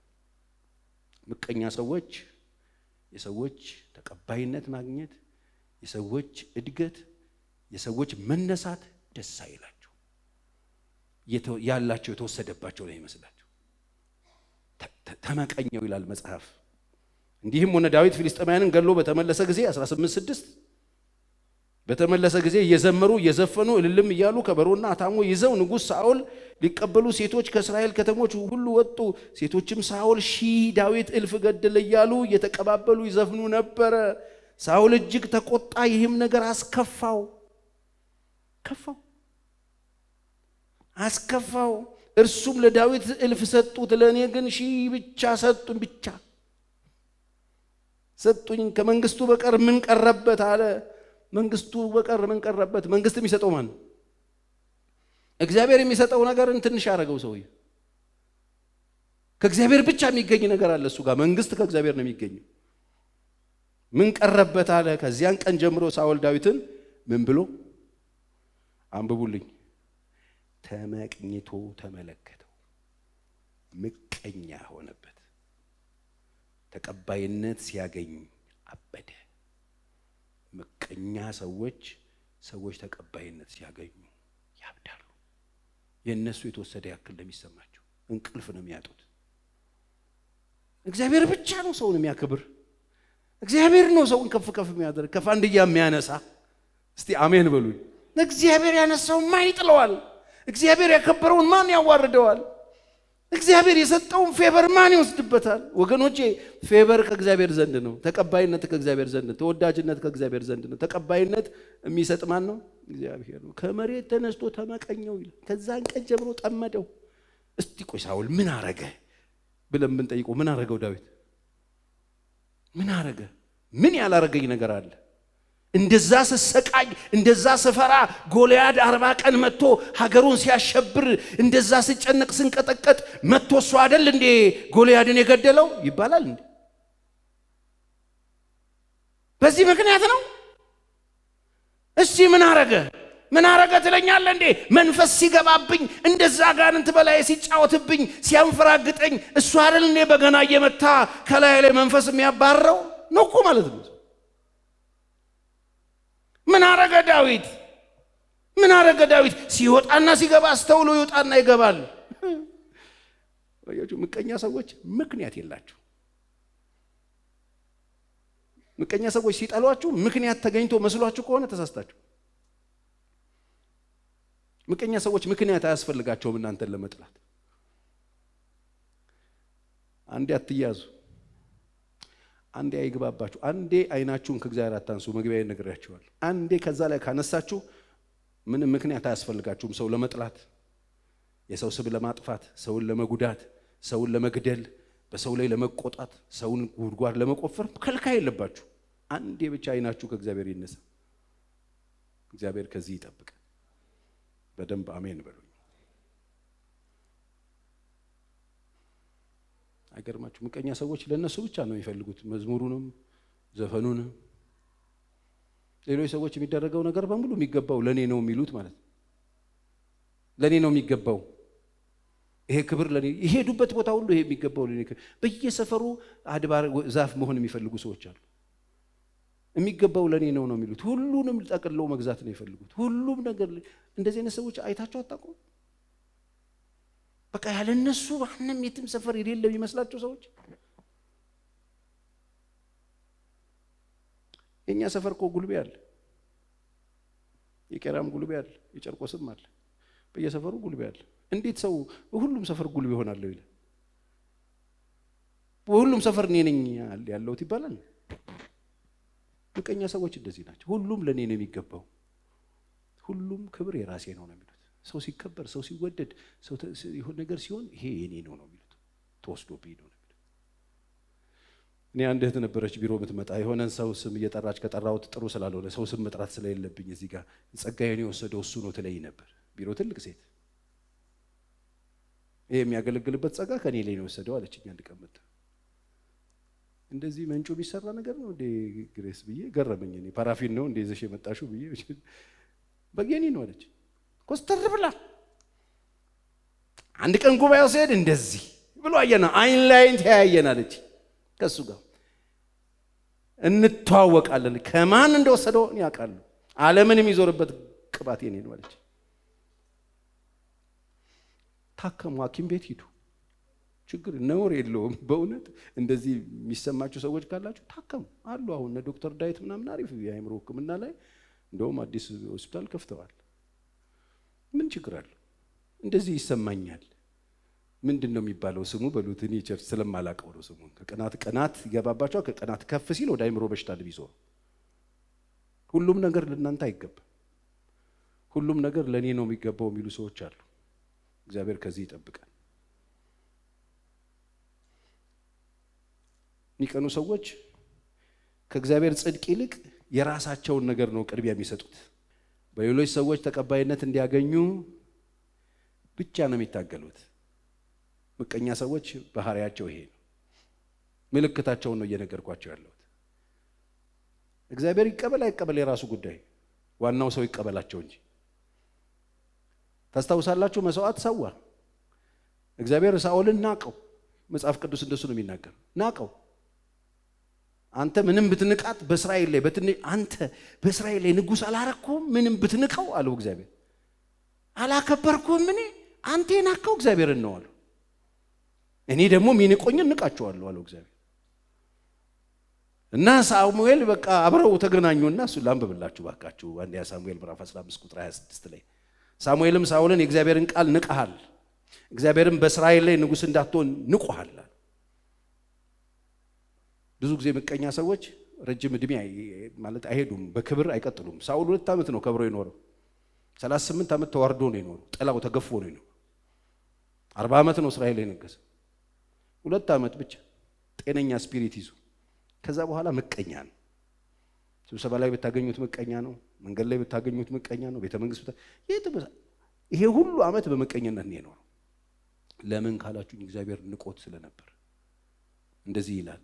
ምቀኛ ሰዎች የሰዎች ተቀባይነት ማግኘት፣ የሰዎች እድገት፣ የሰዎች መነሳት ደስ አይላቸው። ያላቸው የተወሰደባቸው ነው ይመስላቸው። ተመቀኘው ይላል መጽሐፍ። እንዲህም ሆነ ዳዊት ፍልስጤማውያንን ገሎ በተመለሰ ጊዜ 18:6 በተመለሰ ጊዜ እየዘመሩ እየዘፈኑ እልልም እያሉ ከበሮና አታሞ ይዘው ንጉሥ ሳኦል ሊቀበሉ ሴቶች ከእስራኤል ከተሞች ሁሉ ወጡ። ሴቶችም ሳኦል ሺህ ዳዊት እልፍ ገደለ እያሉ እየተቀባበሉ ይዘፍኑ ነበረ። ሳኦል እጅግ ተቆጣ፣ ይህም ነገር አስከፋው። እርሱም ለዳዊት እልፍ ሰጡት፣ ለእኔ ግን ሺህ ብቻ ሰጡኝ። ከመንግስቱ በቀር ምን ቀረበት አለ። መንግስቱ በቀር ምን ቀረበት? መንግስት የሚሰጠው ማን ነው? እግዚአብሔር የሚሰጠው ነገርን ትንሽ ያደረገው ሰውዬ። ከእግዚአብሔር ብቻ የሚገኝ ነገር አለ እሱ ጋር። መንግስት ከእግዚአብሔር ነው የሚገኘው። ምን ቀረበት አለ። ከዚያን ቀን ጀምሮ ሳኦል ዳዊትን ምን ብሎ አንብቡልኝ፣ ተመቅኝቶ ተመለከተው፣ ምቀኛ ሆነበት። ተቀባይነት ሲያገኝ አበደ። ምቀኛ ሰዎች ተቀባይነት ሲያገኙ ያብዳሉ። የነሱ የተወሰደ ያክል እንደሚሰማቸው እንቅልፍ ነው የሚያጡት። እግዚአብሔር ብቻ ነው ሰውን የሚያከብር። እግዚአብሔር ነው ሰውን ከፍ የሚያደርግ ከፋንድያ የሚያነሳ። እስቲ አሜን በሉኝ። እግዚአብሔር ያነሳውን ማን ይጥለዋል? እግዚአብሔር ያከበረውን ማን ያዋርደዋል? እግዚአብሔር የሰጠውን ፌቨር ማን ይወስድበታል? ወገኖቼ ፌቨር ከእግዚአብሔር ዘንድ ነው። ተቀባይነት ከእግዚአብሔር ዘንድ ነው። ተወዳጅነት ከእግዚአብሔር ዘንድ ነው። ተቀባይነት የሚሰጥ ማን ነው? እግዚአብሔር ነው። ከመሬት ተነስቶ ተመቀኘው ይላል። ከዛን ቀን ጀምሮ ጠመደው። እስቲ ቆይ ሳኦል ምን አረገ ብለን ብንጠይቀው ምን አረገው ዳዊት? ምን አረገ? ምን ያላረገኝ ነገር አለ? እንደዛ ስሰቃይ እንደዛ ስፈራ ጎልያድ 40 ቀን መጥቶ ሀገሩን ሲያሸብር እንደዛ ስጨነቅ ስንቀጠቀጥ መጥቶ እሱ አይደል እንዴ ጎልያድን የገደለው ይባላል እንዴ? በዚህ ምክንያት ነው? እሺ ምን አረገ ትለኛለህ እንዴ? መንፈስ ሲገባብኝ እንደዛ ጋንንት በላይ ሲጫወትብኝ ሲያንፈራግጠኝ እሱ አይደል እንዴ በገና እየመታ ከላይ ላይ መንፈስ የሚያባረው ነው እኮ ማለት ነው። ምን አረገ ዳዊት? ሲወጣና ሲገባ አስተውሎ ይወጣና ይገባል። አያችሁ፣ ምቀኛ ሰዎች ምክንያት የላቸው። ምቀኛ ሰዎች ሲጠሏችሁ ምክንያት ተገኝቶ መስሏችሁ ከሆነ ተሳስታችሁ። ምቀኛ ሰዎች ምክንያት አያስፈልጋቸውም እናንተን ለመጥላት። አንዴ አትያዙ፣ አንዴ አይግባባችሁ፣ አንዴ አይናችሁን ከእግዚአብሔር አታንሱ። መግቢያዬን ነግሬያችኋለሁ። አንዴ ከዛ ላይ ካነሳችሁ ምንም ምክንያት አያስፈልጋችሁም ሰው ለመጥላት፣ የሰው ስም ለማጥፋት፣ ሰውን ለመጉዳት፣ ሰውን ለመግደል፣ በሰው ላይ ለመቆጣት፣ ሰውን ጉድጓድ ለመቆፈር ከልካይ የለባችሁ። አንዴ ብቻ አይናችሁ ከእግዚአብሔር ይነሳ። እግዚአብሔር ከዚህ ይጠብቅ። በደንብ አሜን በሉኝ። አይገርማችሁ? ምቀኛ ሰዎች ለነሱ ብቻ ነው የሚፈልጉት መዝሙሩንም ዘፈኑንም። ሌሎች ሰዎች የሚደረገው ነገር በሙሉ የሚገባው ለኔ ነው የሚሉት ማለት ነው። ለኔ ነው የሚገባው፣ ይሄ ክብር ለኔ፣ የሄዱበት ቦታ ሁሉ ይሄ የሚገባው ለኔ። በየሰፈሩ አድባር ዛፍ መሆን የሚፈልጉ ሰዎች አሉ። የሚገባው ለኔ ነው የሚሉት። ሁሉንም ጠቅልለው መግዛት ነው የሚፈልጉት። ሁሉም ነገር እንደዚህ አይነት ሰዎች አይታችሁ አታውቁም? በቃ ያለነሱ ማንም የትም ሰፈር የሌለ የሚመስላቸው ሰዎች። የኛ ሰፈር እኮ ጉልቤ አለ፣ የቄራም ጉልቤ አለ፣ የጨርቆስም አለ፣ በየሰፈሩ ጉልቤ አለ። እንዴት ሰው በሁሉም ሰፈር ጉልቤ ይሆናል ይላል? በሁሉም ሰፈር እኔ ነኝ ያለሁት ይባላል? ምቀኛ ሰዎች እንደዚህ ናቸው። ሁሉም ለኔ ነው የሚገባው፣ ሁሉም ክብር የራሴ ነው የሚሉት። ሰው ሲከበር፣ ሰው ሲወደድ፣ ሰው ይሁን ነገር ሲሆን ይሄ የኔ ነው የሚሉት። ተወስዶብኝ ነው የሚሉት። እኔ አንድ እህት ነበረች ቢሮ የምትመጣ የሆነን ሰው ስም እየጠራች ከጠራሁት ጥሩ ስላልሆነ ሰው ስም መጥራት ስለሌለብኝ እዚህ ጋር ጸጋዬን የወሰደው እሱ ነው ትለኝ ነበር። ቢሮ ትልቅ ሴት፣ ይሄ የሚያገለግልበት ጸጋ ከኔ ላይ ነው የወሰደው አለችኝ። አንድ ቀን መጣ። እንደዚህ መንጮ የሚሰራ ነገር ነው እንዴ ግሬስ ብዬ ገረመኝ። እኔ ፓራፊን ነው እንዴ ይዘሽ የመጣሽው ብዬ በጌኒ ነው አለች። ኮስተር ብላ አንድ ቀን ጉባኤው ሲሄድ እንደዚህ ብሎ አየና አይን ላይን ተያየን አለች። ከሱ ጋር እንተዋወቃለን፣ ከማን እንደወሰደው ያውቃሉ፣ ዓለምን የሚዞርበት ቅባት የኔ ነው አለች። ታከሙ፣ ሐኪም ቤት ሂዱ፣ ችግር ነውር የለውም። በእውነት እንደዚህ የሚሰማችሁ ሰዎች ካላችሁ ታከሙ አሉ። አሁን ዶክተር ዳዊት ምናምን አሪፍ የአእምሮ ሕክምና ላይ እንደውም አዲስ ሆስፒታል ከፍተዋል። ምን ችግር አለው? እንደዚህ ይሰማኛል። ምንድን ነው የሚባለው ስሙ በሉት። እኔ ቸርች ስለማላውቀው ነው ስሙን። ከቀናት ይገባባቸዋል። ከቀናት ከፍ ሲል ወደ አእምሮ በሽታ ልቢዞር። ሁሉም ነገር ለእናንተ አይገባም። ሁሉም ነገር ለእኔ ነው የሚገባው የሚሉ ሰዎች አሉ። እግዚአብሔር ከዚህ ይጠብቃል። የሚቀኑ ሰዎች ከእግዚአብሔር ጽድቅ ይልቅ የራሳቸውን ነገር ነው ቅድሚያ የሚሰጡት። በሌሎች ሰዎች ተቀባይነት እንዲያገኙ ብቻ ነው የሚታገሉት። ምቀኛ ሰዎች ባህሪያቸው ይሄ ነው። ምልክታቸውን ነው እየነገርኳቸው ያለሁት። እግዚአብሔር ይቀበል አይቀበል የራሱ ጉዳይ፣ ዋናው ሰው ይቀበላቸው እንጂ። ታስታውሳላችሁ፣ መስዋዕት ሰዋ። እግዚአብሔር ሳኦልን ናቀው። መጽሐፍ ቅዱስ እንደሱ ነው የሚናገር። ናቀው። አንተ ምንም ብትንቃት በእስራኤል ላይ አንተ በእስራኤል ላይ ንጉሥ አላረኩም፣ ምንም ብትንቀው አለው እግዚአብሔር። አላከበርኩም፣ እኔ አንተ የናቀው እግዚአብሔርን ነው አለው። እኔ ደግሞ የሚንቆኝን ንቃቸዋለሁ አለው እግዚአብሔር። እና ሳሙኤል በቃ አብረው ተገናኙና እሱ ላንብብላችሁ ባካችሁ። አንደኛ ሳሙኤል ምዕራፍ 15 ቁጥር 26 ላይ ሳሙኤልም ሳኦልን የእግዚአብሔርን ቃል ንቀሃል፣ እግዚአብሔርም በእስራኤል ላይ ንጉሥ እንዳትሆን ንቆሃል። ብዙ ጊዜ ምቀኛ ሰዎች ረጅም ዕድሜ ማለት አይሄዱም፣ በክብር አይቀጥሉም። ሳኦል 2 ዓመት ነው ከብሮ የኖረው። 38 ዓመት ተዋርዶ ነው የኖረው። ጥላው ተገፎ ነው የኖረው። 40 ዓመት ነው እስራኤል ላይ ነገሰ። 2 ዓመት ብቻ ጤነኛ ስፒሪት ይዞ ከዛ በኋላ ምቀኛ ነው። ስብሰባ ላይ ብታገኙት ምቀኛ ነው። መንገድ ላይ ብታገኙት ምቀኛ ነው። ቤተ መንግስት ይሄ ሁሉ ዓመት በምቀኝነት ነው የኖረው። ለምን ካላችሁኝ እግዚአብሔር ንቆት ስለነበር። እንደዚህ ይላል፣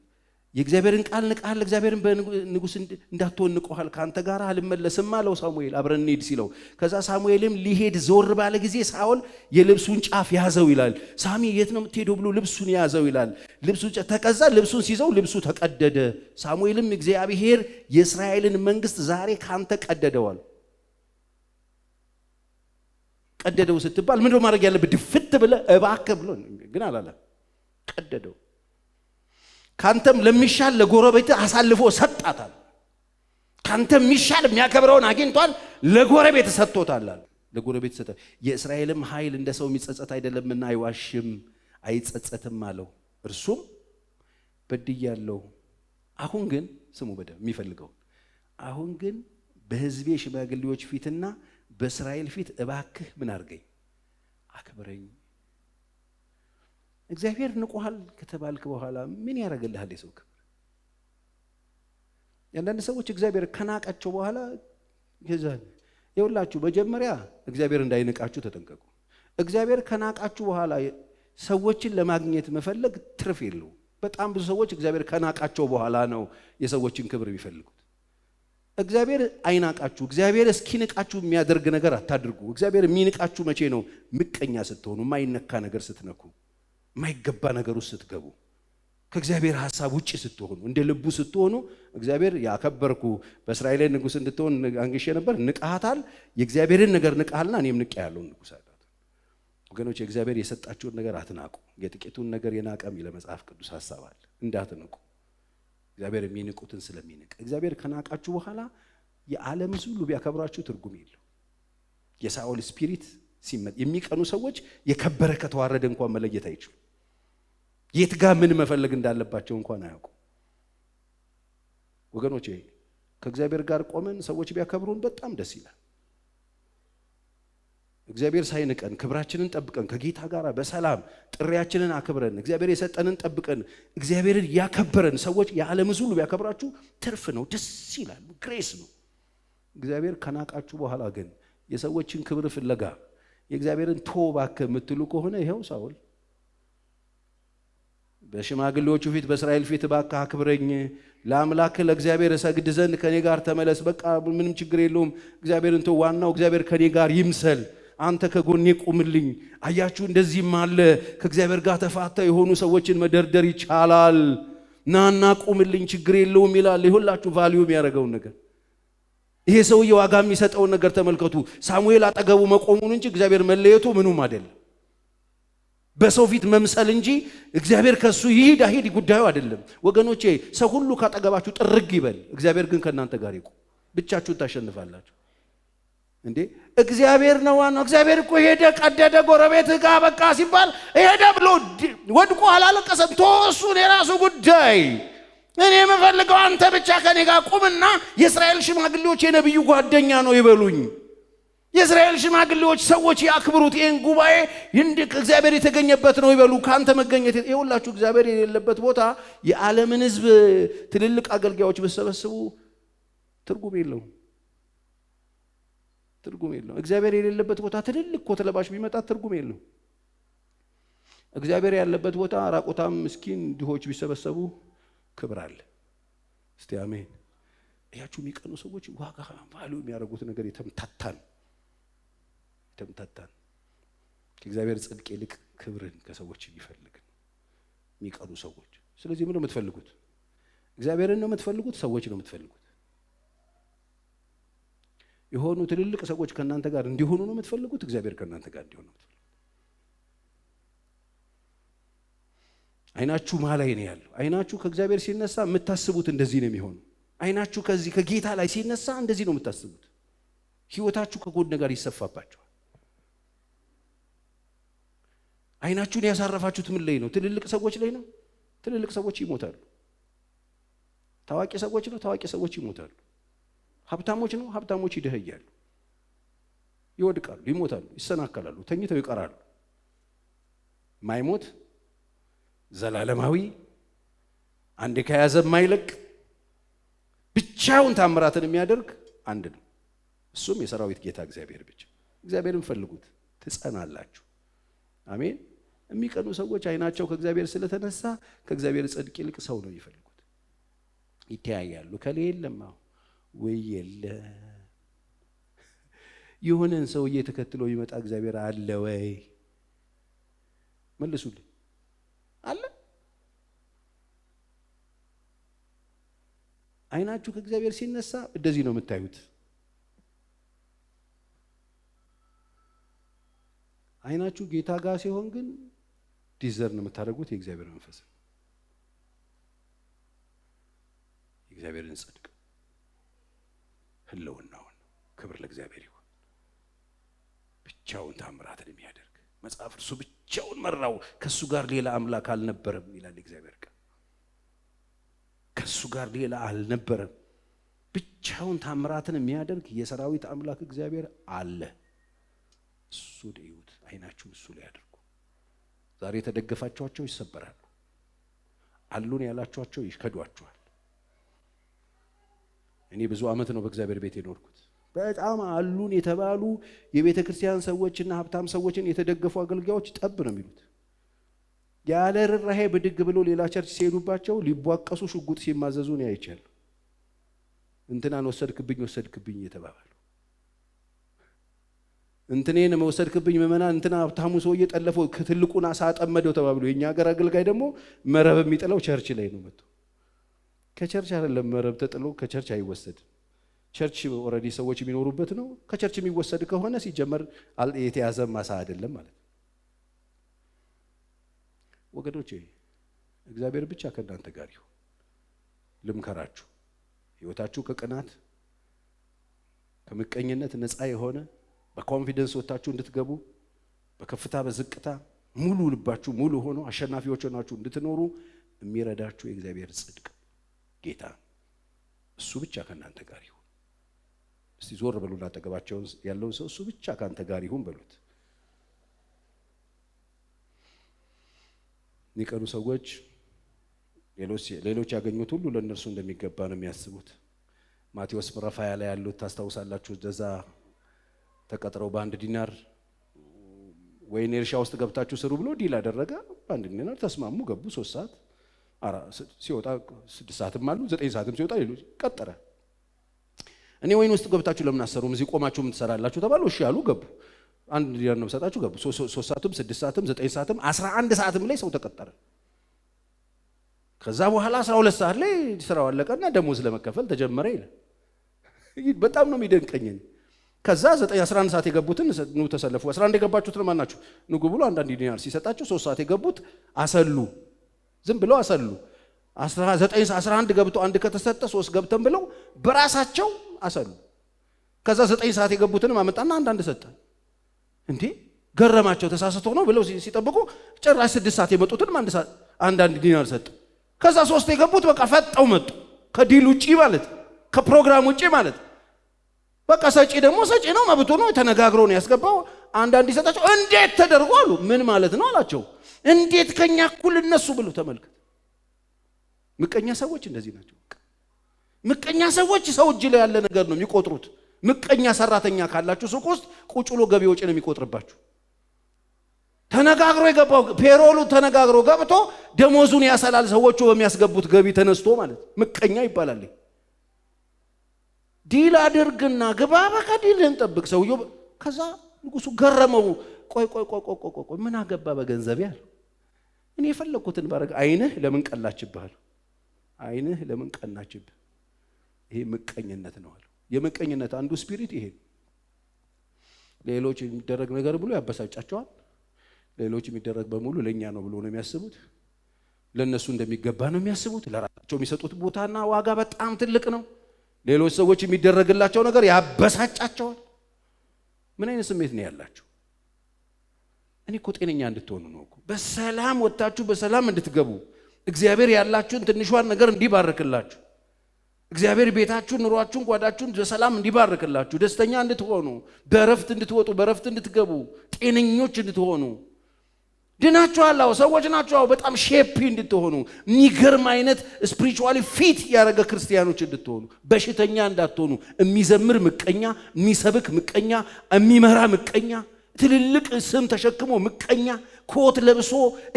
የእግዚአብሔርን ቃል ንቀሃል፣ እግዚአብሔርን በንጉሥ እንዳትሆን ንቆሃል፣ ከአንተ ጋር አልመለስም አለው ሳሙኤል። አብረን እንሂድ ሲለው ከዛ ሳሙኤልም ሊሄድ ዞር ባለ ጊዜ ሳኦል የልብሱን ጫፍ ያዘው ይላል። ሳሚ የት ነው የምትሄደው ብሎ ልብሱን ያዘው ይላል። ልብሱን ተቀዛ፣ ልብሱን ሲይዘው ልብሱ ተቀደደ። ሳሙኤልም እግዚአብሔር የእስራኤልን መንግስት ዛሬ ካንተ ቀደደዋል። ቀደደው ስትባል ምንድነው ማድረግ ያለብህ? ድፍት ብለህ እባክህ ብሎ ግን አላለ። ቀደደው። ካንተም ለሚሻል ለጎረቤት አሳልፎ ሰጣታል። ካንተም የሚሻል የሚያከብረውን አግኝቷል፣ ለጎረቤት ሰጥቶታል። ለጎረቤት ሰጠ። የእስራኤልም ኃይል እንደ ሰው የሚጸጸት አይደለምና አይዋሽም አይጸጸትም አለው። እርሱም በድያለሁ፣ አሁን ግን ስሙ በደም የሚፈልገው አሁን ግን በሕዝቤ ሽማግሌዎች ፊትና በእስራኤል ፊት እባክህ ምን አድርገኝ አክብረኝ። እግዚአብሔር ንቆሃል ከተባልክ በኋላ ምን ያደርግልሃል የሰው ክብር? አንዳንድ ሰዎች እግዚአብሔር ከናቃቸው በኋላ ይኸውላችሁ፣ መጀመሪያ እግዚአብሔር እንዳይንቃችሁ ተጠንቀቁ። እግዚአብሔር ከናቃችሁ በኋላ ሰዎችን ለማግኘት መፈለግ ትርፍ የለው። በጣም ብዙ ሰዎች እግዚአብሔር ከናቃቸው በኋላ ነው የሰዎችን ክብር የሚፈልጉት። እግዚአብሔር አይናቃችሁ። እግዚአብሔር እስኪንቃችሁ የሚያደርግ ነገር አታድርጉ። እግዚአብሔር የሚንቃችሁ መቼ ነው? ምቀኛ ስትሆኑ፣ የማይነካ ነገር ስትነኩ፣ የማይገባ ነገር ውስጥ ስትገቡ፣ ከእግዚአብሔር ሐሳብ ውጪ ስትሆኑ፣ እንደ ልቡ ስትሆኑ እግዚአብሔር ያከበርኩ በእስራኤል ንጉሥ እንድትሆን አንግሼ ነበር፣ ንቃሃታል፣ የእግዚአብሔርን ነገር ንቃሃልና እኔም ንቄ ያለውን ንጉሥ አላት። ወገኖች የእግዚአብሔር የሰጣችሁን ነገር አትናቁ። የጥቂቱን ነገር የናቀም ለመጽሐፍ ቅዱስ ሐሳብ አለ። እንዳትንቁ እግዚአብሔር የሚንቁትን ስለሚንቅ። እግዚአብሔር ከናቃችሁ በኋላ የዓለም ሁሉ ቢያከብራችሁ ትርጉም የለው። የሳኦል ስፒሪት ሲመጥ የሚቀኑ ሰዎች የከበረ ከተዋረደ እንኳን መለየት አይችሉ። የት ጋር ምን መፈለግ እንዳለባቸው እንኳን አያውቁ። ወገኖች ከእግዚአብሔር ጋር ቆመን ሰዎች ቢያከብሩን በጣም ደስ ይላል። እግዚአብሔር ሳይንቀን ክብራችንን ጠብቀን ከጌታ ጋር በሰላም ጥሪያችንን አክብረን እግዚአብሔር የሰጠንን ጠብቀን እግዚአብሔርን ያከበረን ሰዎች የዓለም ሁሉ ቢያከብራችሁ ትርፍ ነው፣ ደስ ይላል፣ ግሬስ ነው። እግዚአብሔር ከናቃችሁ በኋላ ግን የሰዎችን ክብር ፍለጋ የእግዚአብሔርን እባክህ የምትሉ ከሆነ ይኸው ሳኦል በሽማግሌዎቹ ፊት በእስራኤል ፊት እባክህ አክብረኝ፣ ለአምላክ ለእግዚአብሔር እሰግድ ዘንድ ከኔ ጋር ተመለስ፣ በቃ ምንም ችግር የለውም፣ እግዚአብሔርን ዋናው እግዚአብሔር ከኔ ጋር ይምሰል፣ አንተ ከጎኔ ቁምልኝ። አያችሁ እንደዚህም አለ። ከእግዚአብሔር ጋር ተፋታ የሆኑ ሰዎችን መደርደር ይቻላል። ናና ቁምልኝ፣ ችግር የለውም ይላል። ይሁላችሁ ቫልዩ የሚያደርገውን ነገር ይሄ ሰውዬ ዋጋ የሚሰጠውን ነገር ተመልከቱ። ሳሙኤል አጠገቡ መቆሙን እንጂ እግዚአብሔር መለየቱ ምኑም አይደለም። በሰው ፊት መምሰል እንጂ እግዚአብሔር ከሱ ይሂድ አይሂድ ጉዳዩ አይደለም። ወገኖቼ ሰው ሁሉ ካጠገባችሁ ጥርግ ይበል፣ እግዚአብሔር ግን ከእናንተ ጋር ይቁም። ብቻችሁን ታሸንፋላችሁ እንዴ? እግዚአብሔር ነው ዋናው። እግዚአብሔር እኮ ሄደ ቀደደ ጎረቤት ጋር በቃ ሲባል ሄደ ብሎ ወድቆ አላለቀሰም። እሱን የራሱ ጉዳይ። እኔ የምፈልገው አንተ ብቻ ከኔ ጋር ቁምና የእስራኤል ሽማግሌዎች የነቢዩ ጓደኛ ነው ይበሉኝ። የእስራኤል ሽማግሌዎች ሰዎች ያክብሩት። ይህን ጉባኤ እግዚአብሔር የተገኘበት ነው ይበሉ። ካንተ መገኘት ይኸውላችሁ፣ እግዚአብሔር የሌለበት ቦታ የዓለምን ሕዝብ ትልልቅ አገልጋዮች በሰበስቡ ትርጉም የለውም። እግዚአብሔር የሌለበት ቦታ ትልልቅ ኮት ለባሽ ቢመጣ ትርጉም የለውም። እግዚአብሔር ያለበት ቦታ ራቆታም ምስኪን ድሆች ቢሰበሰቡ ክብር አለ። እስቲ አሜን። እያችሁ የሚቀኑ ሰዎች ዋጋ ቫልዩ የሚያደርጉት ነገር የተምታታን ከእግዚአብሔር ጽድቅ ይልቅ ክብርን ከሰዎች የሚፈልግ የሚቀኑ ሰዎች። ስለዚህ ምን ነው የምትፈልጉት? እግዚአብሔርን ነው የምትፈልጉት? ሰዎች ነው የምትፈልጉት? የሆኑ ትልልቅ ሰዎች ከእናንተ ጋር እንዲሆኑ ነው የምትፈልጉት? እግዚአብሔር ከእናንተ ጋር እንዲሆን ነው የምትፈልጉት? አይናችሁ ማን ላይ ነው ያለው? አይናችሁ ከእግዚአብሔር ሲነሳ የምታስቡት እንደዚህ ነው የሚሆነው። አይናችሁ ከዚህ ከጌታ ላይ ሲነሳ እንደዚህ ነው የምታስቡት። ህይወታችሁ ከጎን ጋር ይሰፋባችኋል። አይናችሁን ያሳረፋችሁት ምን ላይ ነው? ትልልቅ ሰዎች ላይ ነው። ትልልቅ ሰዎች ይሞታሉ። ታዋቂ ሰዎች ነው። ታዋቂ ሰዎች ይሞታሉ። ሀብታሞች ነው። ሀብታሞች ይደህያሉ፣ ይወድቃሉ፣ ይሞታሉ፣ ይሰናከላሉ፣ ተኝተው ይቀራሉ። ማይሞት ዘላለማዊ አንዴ ከያዘ ማይለቅ ብቻውን ታምራትን የሚያደርግ አንድ ነው። እሱም የሰራዊት ጌታ እግዚአብሔር ብቻ። እግዚአብሔርን ፈልጉት ትጸናላችሁ። አሜን። የሚቀኑ ሰዎች አይናቸው ከእግዚአብሔር ስለተነሳ ከእግዚአብሔር ጽድቅ ይልቅ ሰው ነው ይፈልጉት። ይተያያሉ። ከሌለማ ወይ የለ የሆነን ሰውዬ ተከትሎ ይመጣ እግዚአብሔር አለ ወይ? መልሱልኝ። አለ? አይናችሁ ከእግዚአብሔር ሲነሳ እንደዚህ ነው የምታዩት። አይናችሁ ጌታ ጋር ሲሆን ግን ዲዘርን የምታደርጉት የእግዚአብሔር መንፈስ ነው። የእግዚአብሔርን ጽድቅ ህልውናውን። ክብር ለእግዚአብሔር ይሁን። ብቻውን ታምራትን የሚያደርግ መጽሐፍ እርሱ ብቻውን መራው፣ ከሱ ጋር ሌላ አምላክ አልነበረም ይላል እግዚአብሔር ቃል። ከሱ ጋር ሌላ አልነበረም። ብቻውን ታምራትን የሚያደርግ የሰራዊት አምላክ እግዚአብሔር አለ። እሱ ደዩት፣ አይናችሁን እሱ ላይ አድርጉ። ዛሬ የተደገፋችኋቸው ይሰበራሉ። አሉን ያላችኋቸው ይከዷችኋል። እኔ ብዙ ዓመት ነው በእግዚአብሔር ቤት የኖርኩት። በጣም አሉን የተባሉ የቤተ ክርስቲያን ሰዎችና ሀብታም ሰዎችን የተደገፉ አገልጋዮች ጠብ ነው የሚሉት። ያለ ርህራሄ ብድግ ብሎ ሌላ ቸርች ሲሄዱባቸው ሊቧቀሱ ሽጉጥ ሲማዘዙ ነው ያይቻል። እንትናን ወሰድክብኝ የተባባሉ እንትኔን መወሰድክብኝ መመናን እንትና ሀብታሙ ሰውዬ ጠለፈው ትልቁን አሳ አጠመደው ተባብሎ የኛ ሀገር አገልጋይ ደግሞ መረብ የሚጥለው ቸርች ላይ ነው መጥቶ። ከቸርች አይደለም መረብ ተጥሎ ከቸርች አይወሰድም። ቸርች ኦልሬዲ ሰዎች የሚኖሩበት ነው። ከቸርች የሚወሰድ ከሆነ ሲጀመር የተያዘ ማሳ አይደለም ማለት ነው። ወገኖቼ እግዚአብሔር ብቻ ከእናንተ ጋር ይሁን። ልምከራችሁ፣ ህይወታችሁ ከቅናት ከምቀኝነት ነፃ የሆነ በኮንፊደንስ ወጣችሁ እንድትገቡ፣ በከፍታ በዝቅታ ሙሉ ልባችሁ ሙሉ ሆኖ አሸናፊዎች ሆናችሁ እንድትኖሩ የሚረዳችሁ የእግዚአብሔር ጽድቅ ጌታ እሱ ብቻ ከእናንተ ጋር ይሁን። እስቲ ዞር በሉና አጠገባቸው ያለውን ሰው እሱ ብቻ ካንተ ጋር ይሁን በሉት። የሚቀኑ ሰዎች ሌሎች ያገኙት ሁሉ ለእነርሱ እንደሚገባ ነው የሚያስቡት። ማቴዎስ ምዕራፍ 20 ላይ ያሉት ታስታውሳላችሁ። እንደዛ ተቀጥረው በአንድ ዲናር ወይን እርሻ ውስጥ ገብታችሁ ስሩ ብሎ ዲል አደረገ። በአንድ ዲናር ተስማሙ፣ ገቡ። 3 ሰዓት ሲወጣ 6 ሰዓትም አሉ 9 ሰዓትም ሲወጣ ሌሎች ቀጠረ። እኔ ወይን ውስጥ ገብታችሁ ለምን አሰሩም እዚህ ቆማችሁ ምን ትሰራላችሁ ተባሉ። እሺ ያሉ ገቡ። አንድ ዲናር ነው ሰጣችሁ ገቡ። 3 ሰዓትም 6 ሰዓትም 9 ሰዓትም 11 ሰዓትም ላይ ሰው ተቀጠረ። ከዛ በኋላ 12 ሰዓት ላይ ስራው አለቀና ደሞዝ ለመከፈል ተጀመረ ይላል። በጣም ነው የሚደንቀኝ። ከዛ 11 ሰዓት የገቡትን ኑ ተሰለፉ። 11 የገባችሁት ለማን ናችሁ ንጉ ብሎ አንዳንድ ዲናር ሲሰጣቸው 3 ሰዓት የገቡት አሰሉ። ዝም ብለው አሰሉ። 11 ገብቶ አንድ ከተሰጠ 3 ገብተን ብለው በራሳቸው አሰሉ። ከዛ 9 ሰዓት የገቡትን አመጣና አንዳንድ ሰጠ። እንዴ ገረማቸው። ተሳስቶ ነው ብለው ሲጠብቁ ጭራሽ 6 ሰዓት የመጡትን አንዳንድ ዲናር ሰጠ። ከዛ 3 የገቡት በቃ ፈጠው መጡ። ከዲል ውጪ ማለት ከፕሮግራም ውጪ ማለት በቃ ሰጪ ደግሞ ሰጪ ነው መብቱ ነው ተነጋግሮ ነው ያስገባው። አንዳንድ ይሰጣቸው። እንዴት ተደርጎ አሉ። ምን ማለት ነው አላቸው። እንዴት ከኛ እኩል እነሱ ብለው ተመልከት። ምቀኛ ሰዎች እንደዚህ ናቸው። ምቀኛ ሰዎች ሰው እጅ ላይ ያለ ነገር ነው የሚቆጥሩት። ምቀኛ ሰራተኛ ካላችሁ ሱቅ ውስጥ ቁጭ ብሎ ገቢ ወጪ ነው የሚቆጥርባችሁ። ተነጋግሮ የገባው ፔሮሉ ተነጋግሮ ገብቶ ደሞዙን ያሰላል። ሰዎቹ በሚያስገቡት ገቢ ተነስቶ ማለት ምቀኛ ይባላል። ዲል አድርግና ግባ በቃ ዲልን ጠብቅ ሰውየው። ከዛ ንጉሱ ገረመው። ቆይ ምን አገባ በገንዘብ ያለው እኔ የፈለኩትን ባረግ። አይንህ ለምን ቀላችብህ? አይንህ ለምን ቀናችብህ? ይሄ ምቀኝነት ነው አለ። የምቀኝነት አንዱ ስፒሪት ይሄ ሌሎች የሚደረግ ነገር ብሎ ያበሳጫቸዋል። ሌሎች የሚደረግ በሙሉ ለኛ ነው ብሎ ነው የሚያስቡት። ለነሱ እንደሚገባ ነው የሚያስቡት። ለራሳቸው የሚሰጡት ቦታና ዋጋ በጣም ትልቅ ነው። ሌሎች ሰዎች የሚደረግላቸው ነገር ያበሳጫቸዋል። ምን አይነት ስሜት ነው ያላችሁ? እኔ እኮ ጤነኛ እንድትሆኑ ነው እኮ በሰላም ወጣችሁ በሰላም እንድትገቡ እግዚአብሔር ያላችሁን ትንሿን ነገር እንዲባርክላችሁ እግዚአብሔር ቤታችሁን ኑሯችሁን ጓዳችሁን በሰላም እንዲባርክላችሁ ደስተኛ እንድትሆኑ በረፍት እንድትወጡ በረፍት እንድትገቡ ጤነኞች እንድትሆኑ ድናችኋል። ሰዎች ናቸው በጣም ሼፒ እንድትሆኑ የሚገርም አይነት ስፒሪቹዋሊ ፊት ያደረገ ክርስቲያኖች እንድትሆኑ በሽተኛ እንዳትሆኑ የሚዘምር ምቀኛ የሚሰብክ ምቀኛ የሚመራ ምቀኛ ትልልቅ ስም ተሸክሞ ምቀኛ ኮት ለብሶ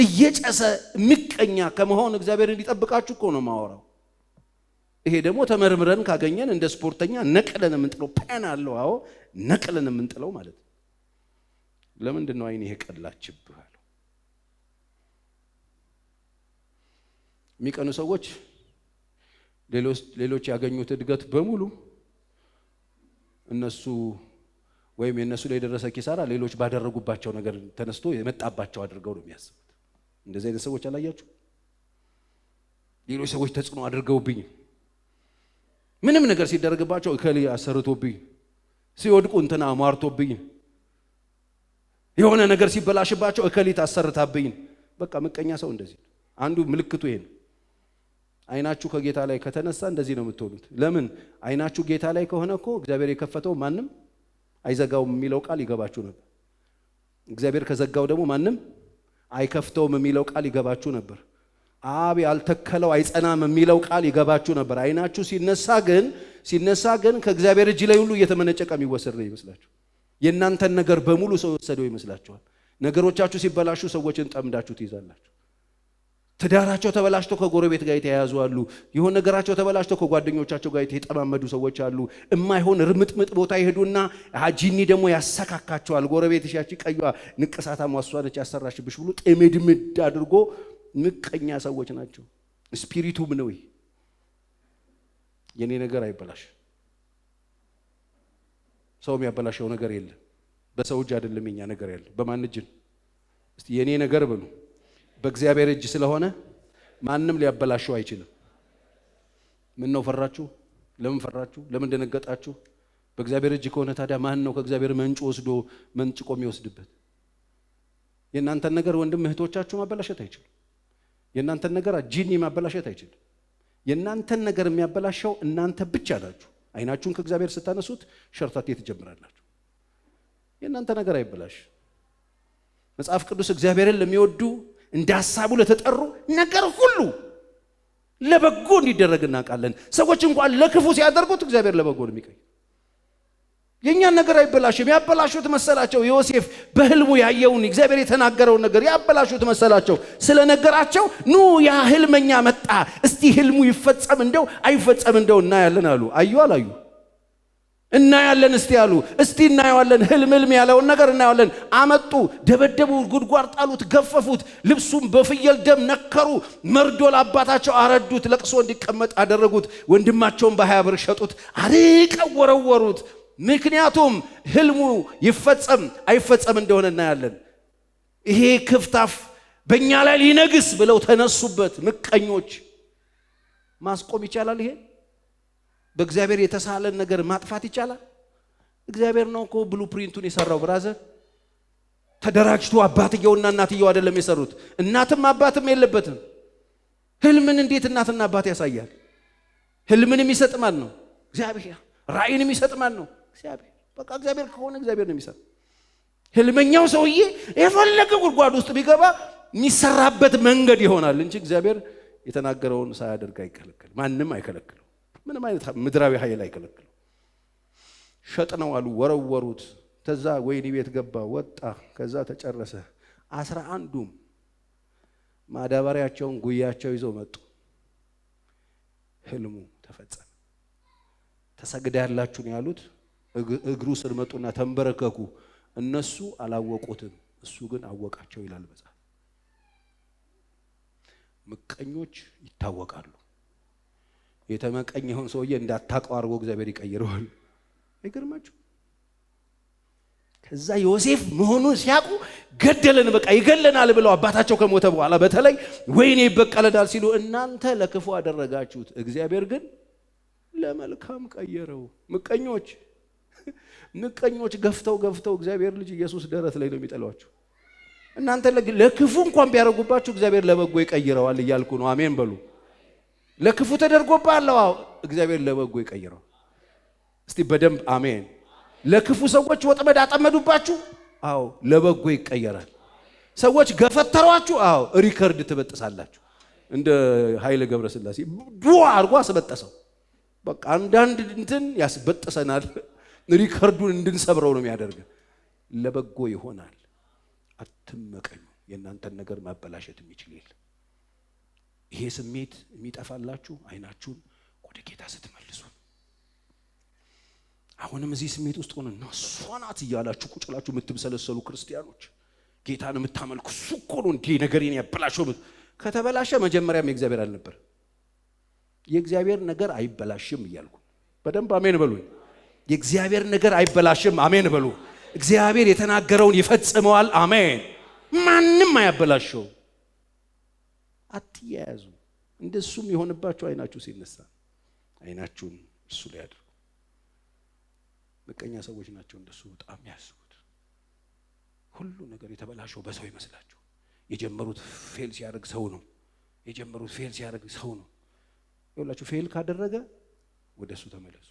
እየጨሰ ምቀኛ ከመሆን እግዚአብሔር እንዲጠብቃችሁ እኮ ነው ማወራው። ይሄ ደግሞ ተመርምረን ካገኘን እንደ ስፖርተኛ ነቅለን የምንጥለው ፔን አለው። አዎ ነቅለን የምንጥለው ማለት ነው። ለምንድን ነው አይን ይሄ ቀላችብህ? የሚቀኑ ሰዎች ሌሎች ያገኙት እድገት በሙሉ እነሱ ወይም የነሱ ላይ የደረሰ ኪሳራ ሌሎች ባደረጉባቸው ነገር ተነስቶ የመጣባቸው አድርገው ነው የሚያስቡት። እንደዚህ አይነት ሰዎች አላያችሁ? ሌሎች ሰዎች ተጽዕኖ አድርገውብኝ ምንም ነገር ሲደረግባቸው እከሌ አሰርቶብኝ፣ ሲወድቁ እንትና አማርቶብኝ፣ የሆነ ነገር ሲበላሽባቸው እከሊት አሰርታብኝ። በቃ ምቀኛ ሰው እንደዚህ ነው። አንዱ ምልክቱ ይሄ ነው። አይናችሁ ከጌታ ላይ ከተነሳ እንደዚህ ነው የምትሆኑት። ለምን? አይናችሁ ጌታ ላይ ከሆነ እኮ እግዚአብሔር የከፈተው ማንም አይዘጋውም የሚለው ቃል ይገባችሁ ነበር። እግዚአብሔር ከዘጋው ደግሞ ማንም አይከፍተውም የሚለው ቃል ይገባችሁ ነበር። አብ ያልተከለው አይጸናም የሚለው ቃል ይገባችሁ ነበር። አይናችሁ ሲነሳ ግን ከእግዚአብሔር እጅ ላይ ሁሉ እየተመነጨቀ የሚወሰድ ነው ይመስላችሁ። የእናንተን ነገር በሙሉ ሰው ወሰደው ይመስላችኋል። ነገሮቻችሁ ሲበላሹ ሰዎችን ጠምዳችሁ ትይዛላችሁ። ትዳራቸው ተበላሽቶ ከጎረቤት ጋር የተያያዙ አሉ። የሆነ ነገራቸው ተበላሽቶ ከጓደኞቻቸው ጋር የተጠማመዱ ሰዎች አሉ። እማይሆን ርምጥምጥ ቦታ ይሄዱና ጂኒ ደግሞ ያሰካካቸዋል። ጎረቤትሽ ያቺ ቀይዋ ንቅሳታ ማሷነች ያሰራሽብሽ ብሎ ጥምድምድ አድርጎ ምቀኛ ሰዎች ናቸው። ስፒሪቱም ነው። የኔ ነገር አይበላሽ። ሰው የሚያበላሸው ነገር የለም። በሰው እጅ አይደለም የኛ ነገር ያለው። በማን እጅ ነው? እስቲ የኔ ነገር ብሉ። በእግዚአብሔር እጅ ስለሆነ ማንም ሊያበላሸው አይችልም። ምን ነው ፈራችሁ? ለምን ፈራችሁ? ለምን ደነገጣችሁ? በእግዚአብሔር እጅ ከሆነ ታዲያ ማን ነው ከእግዚአብሔር መንጭ ወስዶ መንጭቆ የሚወስድበት? የእናንተን ነገር ወንድም እህቶቻችሁ ማበላሸት አይችልም። የእናንተን ነገር ጂኒ ማበላሸት አይችልም። የእናንተን ነገር የሚያበላሸው እናንተ ብቻ ናችሁ። አይናችሁን ከእግዚአብሔር ስታነሱት ሸርታቴ ትጀምራላችሁ። የእናንተ ነገር አይበላሽ። መጽሐፍ ቅዱስ እግዚአብሔርን ለሚወዱ እንደ ሐሳቡ ለተጠሩ ነገር ሁሉ ለበጎ እንዲደረግ እናውቃለን። ሰዎች እንኳን ለክፉ ሲያደርጉት እግዚአብሔር ለበጎ ነው የሚቀኝ። የኛን ነገር አይበላሽም። ያበላሹት መሰላቸው። ዮሴፍ በህልሙ ያየውን እግዚአብሔር የተናገረውን ነገር ያበላሹት መሰላቸው። ስለነገራቸው ኑ ያ ህልመኛ መጣ፣ እስቲ ህልሙ ይፈጸም እንደው አይፈጸም እንደው እናያለን አሉ። አዩ አላዩ? እናያለን እስቲ አሉ። እስቲ እናያለን፣ ህልም ያለውን ነገር እናያለን። አመጡ፣ ደበደቡ፣ ጉድጓድ ጣሉት፣ ገፈፉት፣ ልብሱም በፍየል ደም ነከሩ፣ መርዶ ለአባታቸው አረዱት፣ ለቅሶ እንዲቀመጥ አደረጉት፣ ወንድማቸውን በ20 ብር ሸጡት፣ አርቀው ወረወሩት። ምክንያቱም ህልሙ ይፈጸም አይፈጸም እንደሆነ እናያለን። ይሄ ክፍታፍ በእኛ ላይ ሊነግስ ብለው ተነሱበት ምቀኞች። ማስቆም ይቻላል? ይሄ በእግዚአብሔር የተሳለን ነገር ማጥፋት ይቻላል? እግዚአብሔር ነው እኮ ብሉ ፕሪንቱን የሰራው። ብራዘር ተደራጅቶ አባትየውና እናትየው አይደለም የሰሩት። እናትም አባትም የለበትም። ህልምን እንዴት እናትና አባት ያሳያል? ህልምን የሚሰጥ ማን ነው? እግዚአብሔር። ራእይን የሚሰጥ ማን ነው? እግዚአብሔር። በቃ እግዚአብሔር ከሆነ እግዚአብሔር ነው የሚሰጥ። ህልመኛው ሰውዬ የፈለገ ጉድጓድ ውስጥ ቢገባ የሚሰራበት መንገድ ይሆናል እንጂ እግዚአብሔር የተናገረውን ሳያደርግ አይከለከል። ማንም አይከለክለው። ምንም አይነት ምድራዊ ኃይል አይከለክለው። ሸጥነው አሉ፣ ወረወሩት። ከዛ ወይኒ ቤት ገባ፣ ወጣ። ከዛ ተጨረሰ። 11ዱም ማዳበሪያቸውን ጉያቸው ይዘው መጡ። ህልሙ ተፈጸመ። ተሰግዳላችሁ ነው ያሉት። እግሩ ስር መጡና ተንበረከኩ። እነሱ አላወቁትም፣ እሱ ግን አወቃቸው ይላል መጽሐፍ። ምቀኞች ይታወቃሉ። የተመቀኘውን ሰውዬ እንዳታውቀው አድርጎ እግዚአብሔር ይቀይረዋል። አይገርማችሁ? ከዛ ዮሴፍ መሆኑን ሲያውቁ ገደለን፣ በቃ ይገለናል ብለው አባታቸው ከሞተ በኋላ በተለይ ወይኔ ይበቀለናል ሲሉ እናንተ ለክፉ አደረጋችሁት፣ እግዚአብሔር ግን ለመልካም ቀየረው። ምቀኞች ገፍተው እግዚአብሔር ልጅ ኢየሱስ ደረት ላይ ነው የሚጠሏችሁ። እናንተ ለክፉ እንኳን ቢያደርጉባችሁ እግዚአብሔር ለበጎ ይቀይረዋል እያልኩ ነው። አሜን በሉ። ለክፉ ተደርጎባል፣ እግዚአብሔር ለበጎ ይቀይረዋል። እስቲ በደንብ አሜን። ለክፉ ሰዎች ወጥመድ አጠመዱባችሁ፣ ለበጎ ይቀየራል። ሰዎች ገፈተሯችሁ፣ ሪከርድ ትበጥሳላችሁ። እንደ ኃይለ ገብረስላሴ ዱዋ አርጓ አስበጠሰው። በቃ አንዳንድ እንትን ያስበጥሰናል፣ ሪከርዱን እንድንሰብረው ነው የሚያደርገን። ለበጎ ይሆናል። አትመቀኙ። የእናንተን ነገር ማበላሸት የሚችል የለም። ይሄ ስሜት የሚጠፋላችሁ አይናችሁን ወደ ጌታ ስትመልሱ። አሁንም እዚህ ስሜት ውስጥ ሆነ እና ሷናት እያላችሁ ቁጭ ብላችሁ የምትብሰለሰሉ ክርስቲያኖች፣ ጌታን የምታመልኩ እሱ እኮ ነው እንዲህ ነገሬን ያበላሸው። ከተበላሸ መጀመሪያም የእግዚአብሔር አልነበር። የእግዚአብሔር ነገር አይበላሽም እያልኩ በደንብ አሜን በሉኝ። የእግዚአብሔር ነገር አይበላሽም፣ አሜን በሉ። እግዚአብሔር የተናገረውን ይፈጽመዋል፣ አሜን። ማንም አያበላሸው። አትያያዙ። እንደሱም የሆነባችሁ አይናችሁ ሲነሳ አይናችሁን እሱ ላይ አድርጉ። ምቀኛ ሰዎች ናቸው እንደሱ በጣም ያስቡት። ሁሉ ነገር የተበላሸው በሰው ይመስላችሁ። የጀመሩት ፌል ሲያደርግ ሰው ነው። የጀመሩት ፌል ሲያደርግ ሰው ነው። ይኸውላችሁ ፌል ካደረገ ወደሱ ተመለሱ።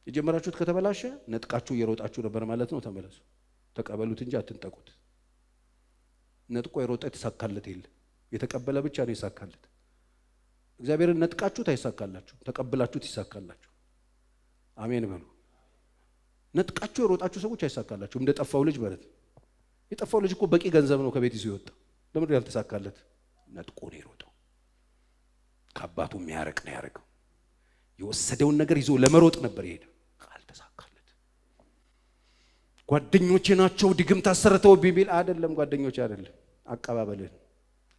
የጀመራችሁት ከተበላሸ ነጥቃችሁ እየሮጣችሁ ነበር ማለት ነው። ተመለሱ። ተቀበሉት እንጂ አትንጠቁት። ነጥቆ የሮጠ የተሳካለት የለም። የተቀበለ ብቻ ነው ይሳካለት። እግዚአብሔርን ነጥቃችሁት አይሳካላችሁ፣ ተቀበላችሁት ይሳካላችሁ። አሜን በሉ። ነጥቃችሁ የሮጣችሁ ሰዎች አይሳካላችሁ። እንደ ጠፋው ልጅ ማለት ነው። የጠፋው ልጅ እኮ በቂ ገንዘብ ነው ከቤት ይዞ ይወጣ። ለምን ያልተሳካለት? ነጥቆ ነው የሮጠው። ከአባቱ የሚያርቅ ነው ያደረገው። የወሰደውን ነገር ይዞ ለመሮጥ ነበር የሄደው። ካልተሳካለት ጓደኞቼ ናቸው ድግምት አሰርተው ቢቢል አይደለም። ጓደኞቼ አይደለም፣ አቀባበልን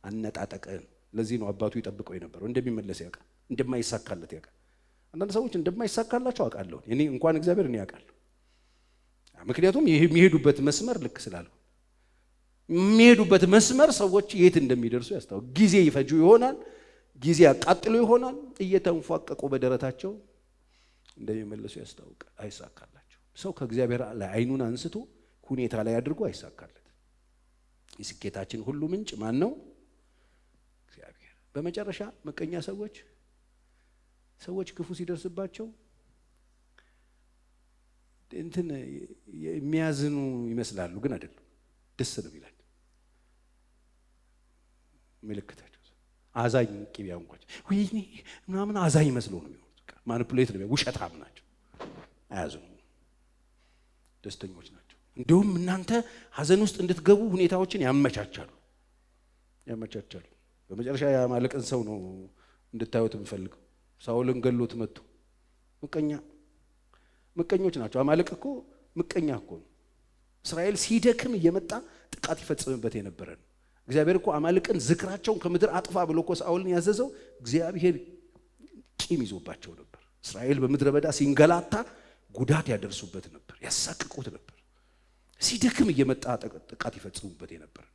አነጣጠቀን። ለዚህ ነው አባቱ ይጠብቀው የነበረው። እንደሚመለስ ያውቃል፣ እንደማይሳካለት ያውቃል። አንዳንድ ሰዎች እንደማይሳካላቸው አውቃለሁ እኔ እንኳን እግዚአብሔር እኔ ያውቃል። ምክንያቱም የሚሄዱበት መስመር ልክ ስላልሆነ የሚሄዱበት መስመር ሰዎች የት እንደሚደርሱ ያስታውቃል። ጊዜ ይፈጁ ይሆናል፣ ጊዜ ያቃጥሉ ይሆናል። እየተንፏቀቁ በደረታቸው እንደሚመለሱ ያስታውቃል። አይሳካላቸው። ሰው ከእግዚአብሔር ላይ አይኑን አንስቶ ሁኔታ ላይ አድርጎ አይሳካለት። የስኬታችን ሁሉ ምንጭ ማን ነው? እግዚአብሔር። በመጨረሻ ምቀኛ ሰዎች ክፉ ሲደርስባቸው እንትን የሚያዝኑ ይመስላሉ፣ ግን አይደለም። ደስ ነው ይላል ምልክታቸው። አዛኝ ቅቤ አንቋጭ ወይኔ ምናምን አዛኝ መስሎ ነው የሚሆኑት። ማኒፑሌት ነው፣ ውሸታም ናቸው። አያዝኑ፣ ደስተኞች ናቸው። እንዲሁም እናንተ ሀዘን ውስጥ እንድትገቡ ሁኔታዎችን ያመቻቻሉ። በመጨረሻ የአማልቅን ሰው ነው እንድታዩት የምፈልገው። ሳኦልን ገሎት መጥቶ ምቀኞች ናቸው። አማልቅ እኮ ምቀኛ እኮ ነው። እስራኤል ሲደክም እየመጣ ጥቃት ይፈጽምበት የነበረ ነው። እግዚአብሔር እኮ አማልቅን ዝክራቸውን ከምድር አጥፋ ብሎ እኮ ሳኦልን ያዘዘው እግዚአብሔር ቂም ይዞባቸው ነበር። እስራኤል በምድረ በዳ ሲንገላታ ጉዳት ያደርሱበት ነበር፣ ያሳቅቁት ነበር። ሲደክም እየመጣ ጥቃት ይፈጽሙበት የነበረ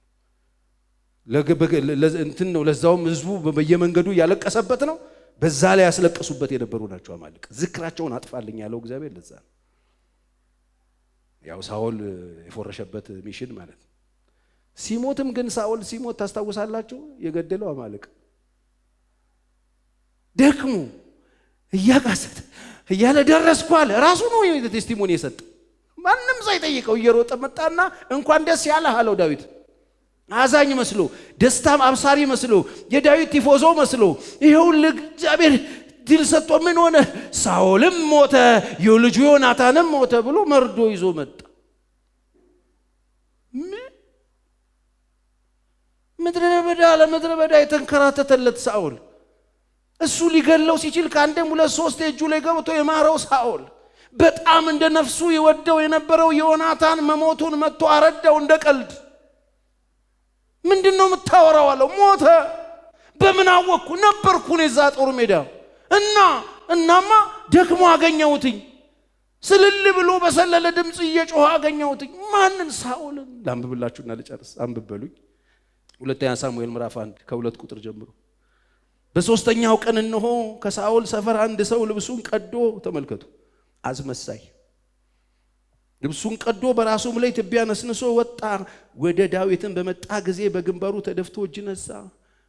እንትን ነው። ለዛውም ህዝቡ በየመንገዱ ያለቀሰበት ነው። በዛ ላይ ያስለቀሱበት የነበሩ ናቸው። አማልቅ ዝክራቸውን አጥፋልኝ ያለው እግዚአብሔር ለዛ ነው። ያው ሳኦል የፎረሸበት ሚሽን ማለት ነው። ሲሞትም ግን ሳኦል ሲሞት ታስታውሳላችሁ? የገደለው አማልቅ ደክሞ እያቃሰተ እያለ ደረስኩ አለ። ራሱ ነው ቴስቲሞኒ የሰጠ። ማንም ሳይጠይቀው እየሮጠ መጣና እንኳን ደስ ያለህ አለው ዳዊት። አዛኝ መስሎ፣ ደስታም አብሳሪ መስሎ፣ የዳዊት ቲፎዞ መስሎ ይኸውልህ እግዚአብሔር ድል ሰጥቶ ምን ሆነ? ሳኦልም ሞተ፣ የልጁ ዮናታንም ሞተ ብሎ መርዶ ይዞ መጣ። ምድረ በዳ የተንከራተተለት ሳኦል እሱ ሊገለው ሲችል ከአንድም ሁለት ሶስት እጁ ላይ ገብቶ የማረው ሳኦል በጣም እንደ ነፍሱ ይወደው የነበረው ዮናታን መሞቱን መጥቶ አረዳው እንደ ቀልድ። ምንድነው የምታወራው አለው። ሞተ። በምን አወቅኩ? ነበርኩ እዛ ጦር ሜዳ እናማ ደክሞ አገኘሁትኝ። ስልል ብሎ በሰለለ ድምጽ እየጮኸ አገኘሁትኝ። ማንን? ሳኦልን። ላንብብላችሁና ልጨርስ። አንብበሉኝ። ሁለተኛ ሳሙኤል ምዕራፍ 1 ከ2 ቁጥር ጀምሮ። በሶስተኛው ቀን እነሆ ከሳኦል ሰፈር አንድ ሰው ልብሱን ቀዶ፣ ተመልከቱ፣ አስመሳይ ልብሱን ቀዶ በራሱም ላይ ትቢያ ነስንሶ ወጣ። ወደ ዳዊትን በመጣ ጊዜ በግንባሩ ተደፍቶ እጅ ነሳ።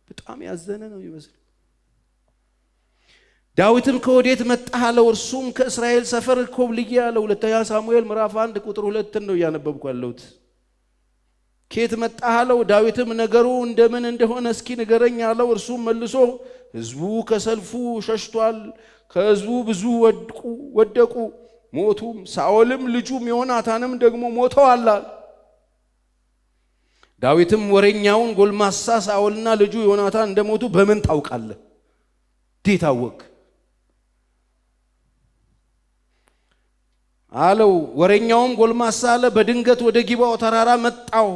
በጣም ያዘነ ነው ይመስል። ዳዊትም ከወዴት መጣህ አለው። እርሱም ከእስራኤል ሰፈር ኮብልዬ አለው። ሁለተኛ ሳሙኤል ምዕራፍ 1 ቁጥር 2 ነው እያነበብኩ ያለሁት። ከየት መጣህ አለው። ዳዊትም ነገሩ እንደምን እንደሆነ እስኪ ንገረኝ አለው። እርሱም መልሶ ሕዝቡ ከሰልፉ ሸሽቷል፣ ከሕዝቡ ብዙ ወደቁ ሞቱም፣ ሳኦልም ልጁም ዮናታንም ደግሞ ሞተዋል። ዳዊትም ወሬኛውን ጎልማሳ ሳኦልና ልጁ ዮናታን እንደሞቱ በምን ታውቃለህ? እንዴት አወቅ አለው። ወሬኛውም ጎልማሳ አለ፣ በድንገት ወደ ጊባው ተራራ መጣው።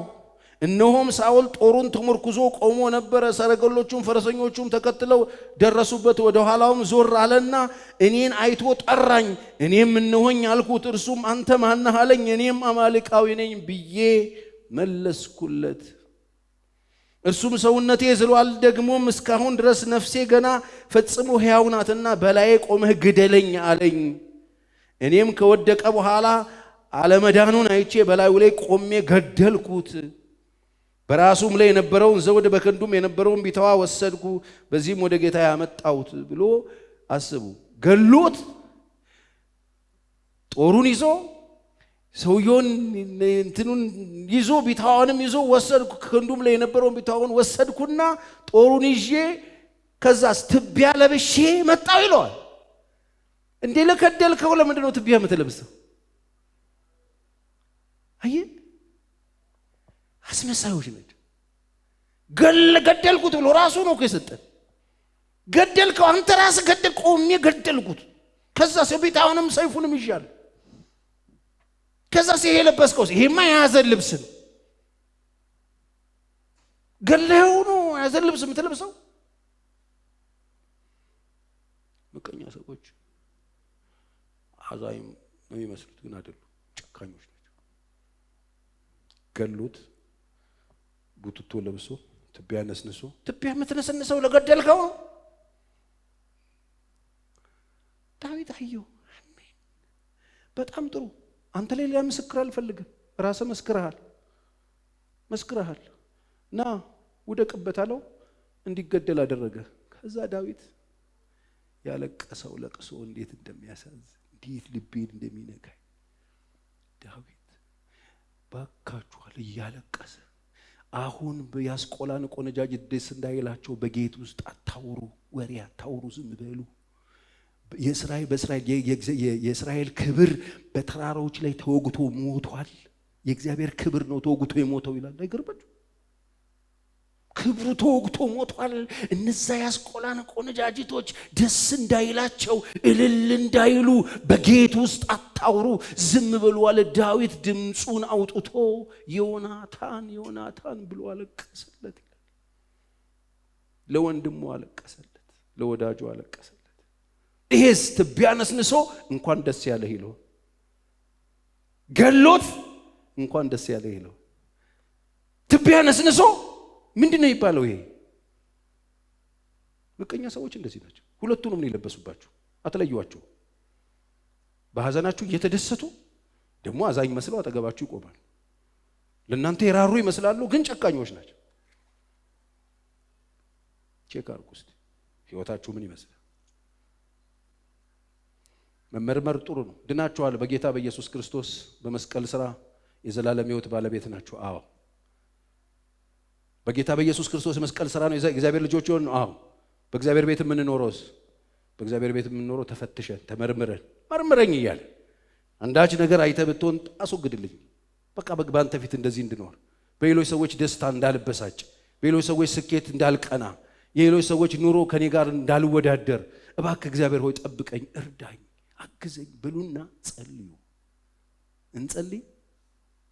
እነሆም ሳኦል ጦሩን ተመርኩዞ ቆሞ ነበረ። ሰረገሎቹም ፈረሰኞቹም ተከትለው ደረሱበት። ወደ ኋላውም ዞር አለና እኔን አይቶ ጠራኝ። እኔም እነሆኝ አልኩት። እርሱም አንተ ማን ነህ አለኝ። እኔም አማልቃዊ ነኝ ብዬ መለስኩለት። እርሱም ሰውነቴ ዝሏል፣ ደግሞም እስካሁን ድረስ ነፍሴ ገና ፈጽሞ ሕያው ናትና በላዬ ቆመህ ግደለኝ አለኝ። እኔም ከወደቀ በኋላ አለመዳኑን አይቼ በላዩ ላይ ቆሜ ገደልኩት። በራሱም ላይ የነበረውን ዘውድ በክንዱም የነበረውን ቢተዋ ወሰድኩ፣ በዚህም ወደ ጌታ ያመጣሁት ብሎ አስቡ። ገሎት ጦሩን ይዞ ሰውየውን እንትኑን ይዞ ቢታዋንም ይዞ ወሰድኩ። ክንዱም ላይ የነበረውን ቢታዋን ወሰድኩና ጦሩን ይዤ ከዛስ ትቢያ ለብሼ መጣሁ ይለዋል። እንዴ ለከደልከው ለምንድን ነው ትቢያ የምትለብሰው? አይ አስመሳዮች ነች። ገደልኩት ብሎ ራሱ ነው ከሰጠን። ገደልከው አንተ ራስህ ገደል። ቆሜ ገደልኩት። ከዛ ሰቢታውንም ሰይፉንም ይዣል። ከዛ ሲሄ ለበስከው ይሄማ ያዘን ልብስ ነው። ገለኸው ነው ያዘን ልብስ የምትለብሰው። ምቀኛ ሰዎች አዛይም ነው የሚመስሉት፣ ግን አይደሉም። ጨካኞች ናቸው። ገሉት ቡትቶ ለብሶ ትቢያ ነስንሶ። ትቢያ የምትነሰንሰው ለገደልከው ነው። ዳዊት አየው። አሜን። በጣም ጥሩ። አንተ ላይ ሌላ ምስክር አልፈልግም። ራስህ መስክረሃል። ና ውደቅበት አለው። እንዲገደል አደረገ። ከዛ ዳዊት ያለቀሰው ለቅሶ እንዴት እንደሚያሳዝን፣ እንዴት ልቤን እንደሚነካኝ ዳዊት ባካችኋል እያለቀሰ አሁን በያስቆላን ቆነጃጅት ደስ እንዳይላቸው በጌት ውስጥ አታውሩ፣ ወሬ አታውሩ፣ ዝም በሉ። የእስራኤል ክብር በተራራዎች ላይ ተወግቶ ሞቷል። የእግዚአብሔር ክብር ነው ተወግቶ የሞተው ይላል። አይገርባችሁ? ክብሩ ተወግቶ ሞቷል። እነዛ ያስቆላን ቆነጃጅቶች ደስ እንዳይላቸው እልል እንዳይሉ በጌት ውስጥ አታውሩ፣ ዝም በሉ አለ። ዳዊት ድምፁን አውጥቶ ዮናታን ብሎ አለቀሰለት። ለወንድሙ አለቀሰለት፣ ለወዳጁ አለቀሰለት። ይሄስ ትቢያ ነስንሶ እንኳን ደስ ያለህ ይለው፣ ገሎት እንኳን ደስ ያለህ ይለው። ትቢያ ነስንሶ ምንድነው ይባለው? ይሄ ምቀኛ ሰዎች እንደዚህ ናቸው። ሁለቱንም ነው የለበሱባችሁ፣ አትለዩዋቸው። በሐዘናችሁ እየተደሰቱ ደግሞ አዛኝ መስለው አጠገባችሁ ይቆማል። ለእናንተ የራሩ ይመስላሉ፣ ግን ጨካኞች ናቸው። ቼክ አድርጉ እስቲ ህይወታችሁ ምን ይመስላል? መመርመር ጥሩ ነው። ድናችኋል በጌታ በኢየሱስ ክርስቶስ በመስቀል ሥራ የዘላለም ሕይወት ባለቤት ናችሁ። አዎ በጌታ በኢየሱስ ክርስቶስ መስቀል ሥራ ነው የእግዚአብሔር ልጆች ሆነን። አዎ በእግዚአብሔር ቤት የምንኖረው ተፈትሸን ተመርምረን መርምረኝ እያለ አንዳች ነገር አይተህ ብትሆን አስወግድልኝ። በቃ በአንተ ፊት እንደዚህ እንድኖር፣ በሌሎች ሰዎች ደስታ እንዳልበሳጭ፣ በሌሎች ሰዎች ስኬት እንዳልቀና፣ የሌሎች ሰዎች ኑሮ ከኔ ጋር እንዳልወዳደር እባክህ እግዚአብሔር ሆይ ጠብቀኝ፣ እርዳኝ፣ አግዘኝ ብሉና ጸልዩ። እንጸልይ።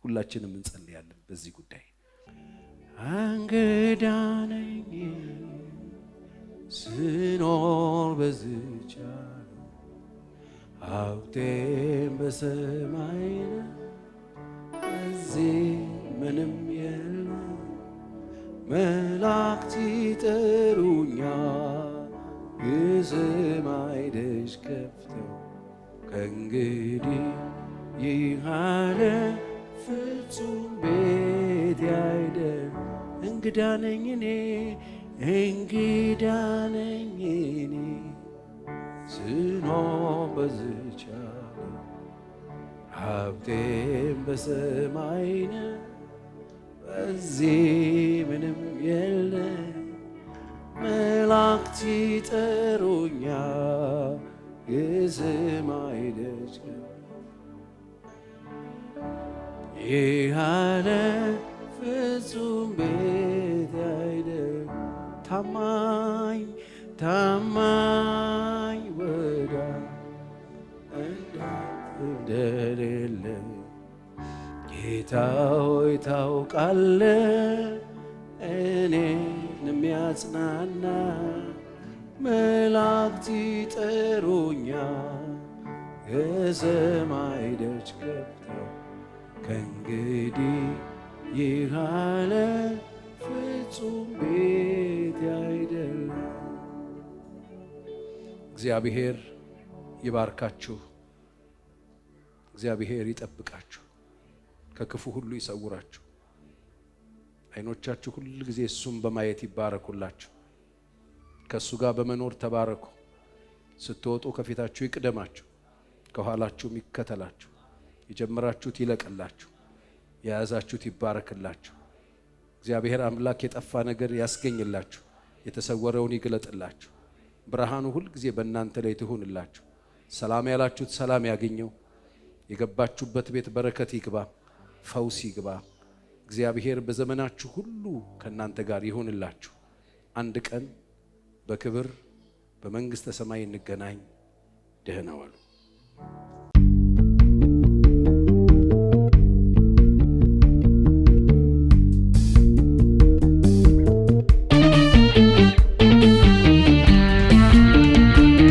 ሁላችንም እንጸልያለን በዚህ ጉዳይ። እንግዳ ነኝ ስኖር በዚህች ሀብቴም በሰማይ ነው፣ እዚህ ምንም የለም። መላእክት ይጠሩኛል የሰማይ ደጅ ከፍተው፣ ከእንግዲህ ይህ ዓለም ፍጹም ቤቴ አይደል። እንግዳ ነኝ እኔ ስኖር በዚህች ዓለም፣ ሀብቴም በሰማይ ነው፣ በዚህ ምንም የለም። መላእክት ይጠሩኛል የሰማይ ደጅ ከፍተው፣ ይህ ዓለም ፍጹም ቤት አይደል። ታማኝ ወዳጅ እንደሌለ ጌታ ሆይ ታውቃለህ። እኔን የሚያጽናና መላእክት ይጠሩኛል የሰማይ ደጅ ከፍተው፣ ከእንግዲህ ይህ ዓለም ፍጹም እግዚአብሔር ይባርካችሁ። እግዚአብሔር ይጠብቃችሁ፣ ከክፉ ሁሉ ይሰውራችሁ። አይኖቻችሁ ሁሉ ጊዜ እሱን በማየት ይባረኩላችሁ። ከእሱ ጋር በመኖር ተባረኩ። ስትወጡ ከፊታችሁ ይቅደማችሁ፣ ከኋላችሁም ይከተላችሁ። የጀመራችሁት ይለቅላችሁ፣ የያዛችሁት ይባረክላችሁ። እግዚአብሔር አምላክ የጠፋ ነገር ያስገኝላችሁ፣ የተሰወረውን ይግለጥላችሁ። ብርሃኑ ሁል ጊዜ በእናንተ ላይ ትሁንላችሁ። ሰላም ያላችሁት ሰላም ያገኘው። የገባችሁበት ቤት በረከት ይግባ፣ ፈውስ ይግባ። እግዚአብሔር በዘመናችሁ ሁሉ ከእናንተ ጋር ይሁንላችሁ። አንድ ቀን በክብር በመንግሥተ ሰማይ እንገናኝ። ደህና ዋሉ።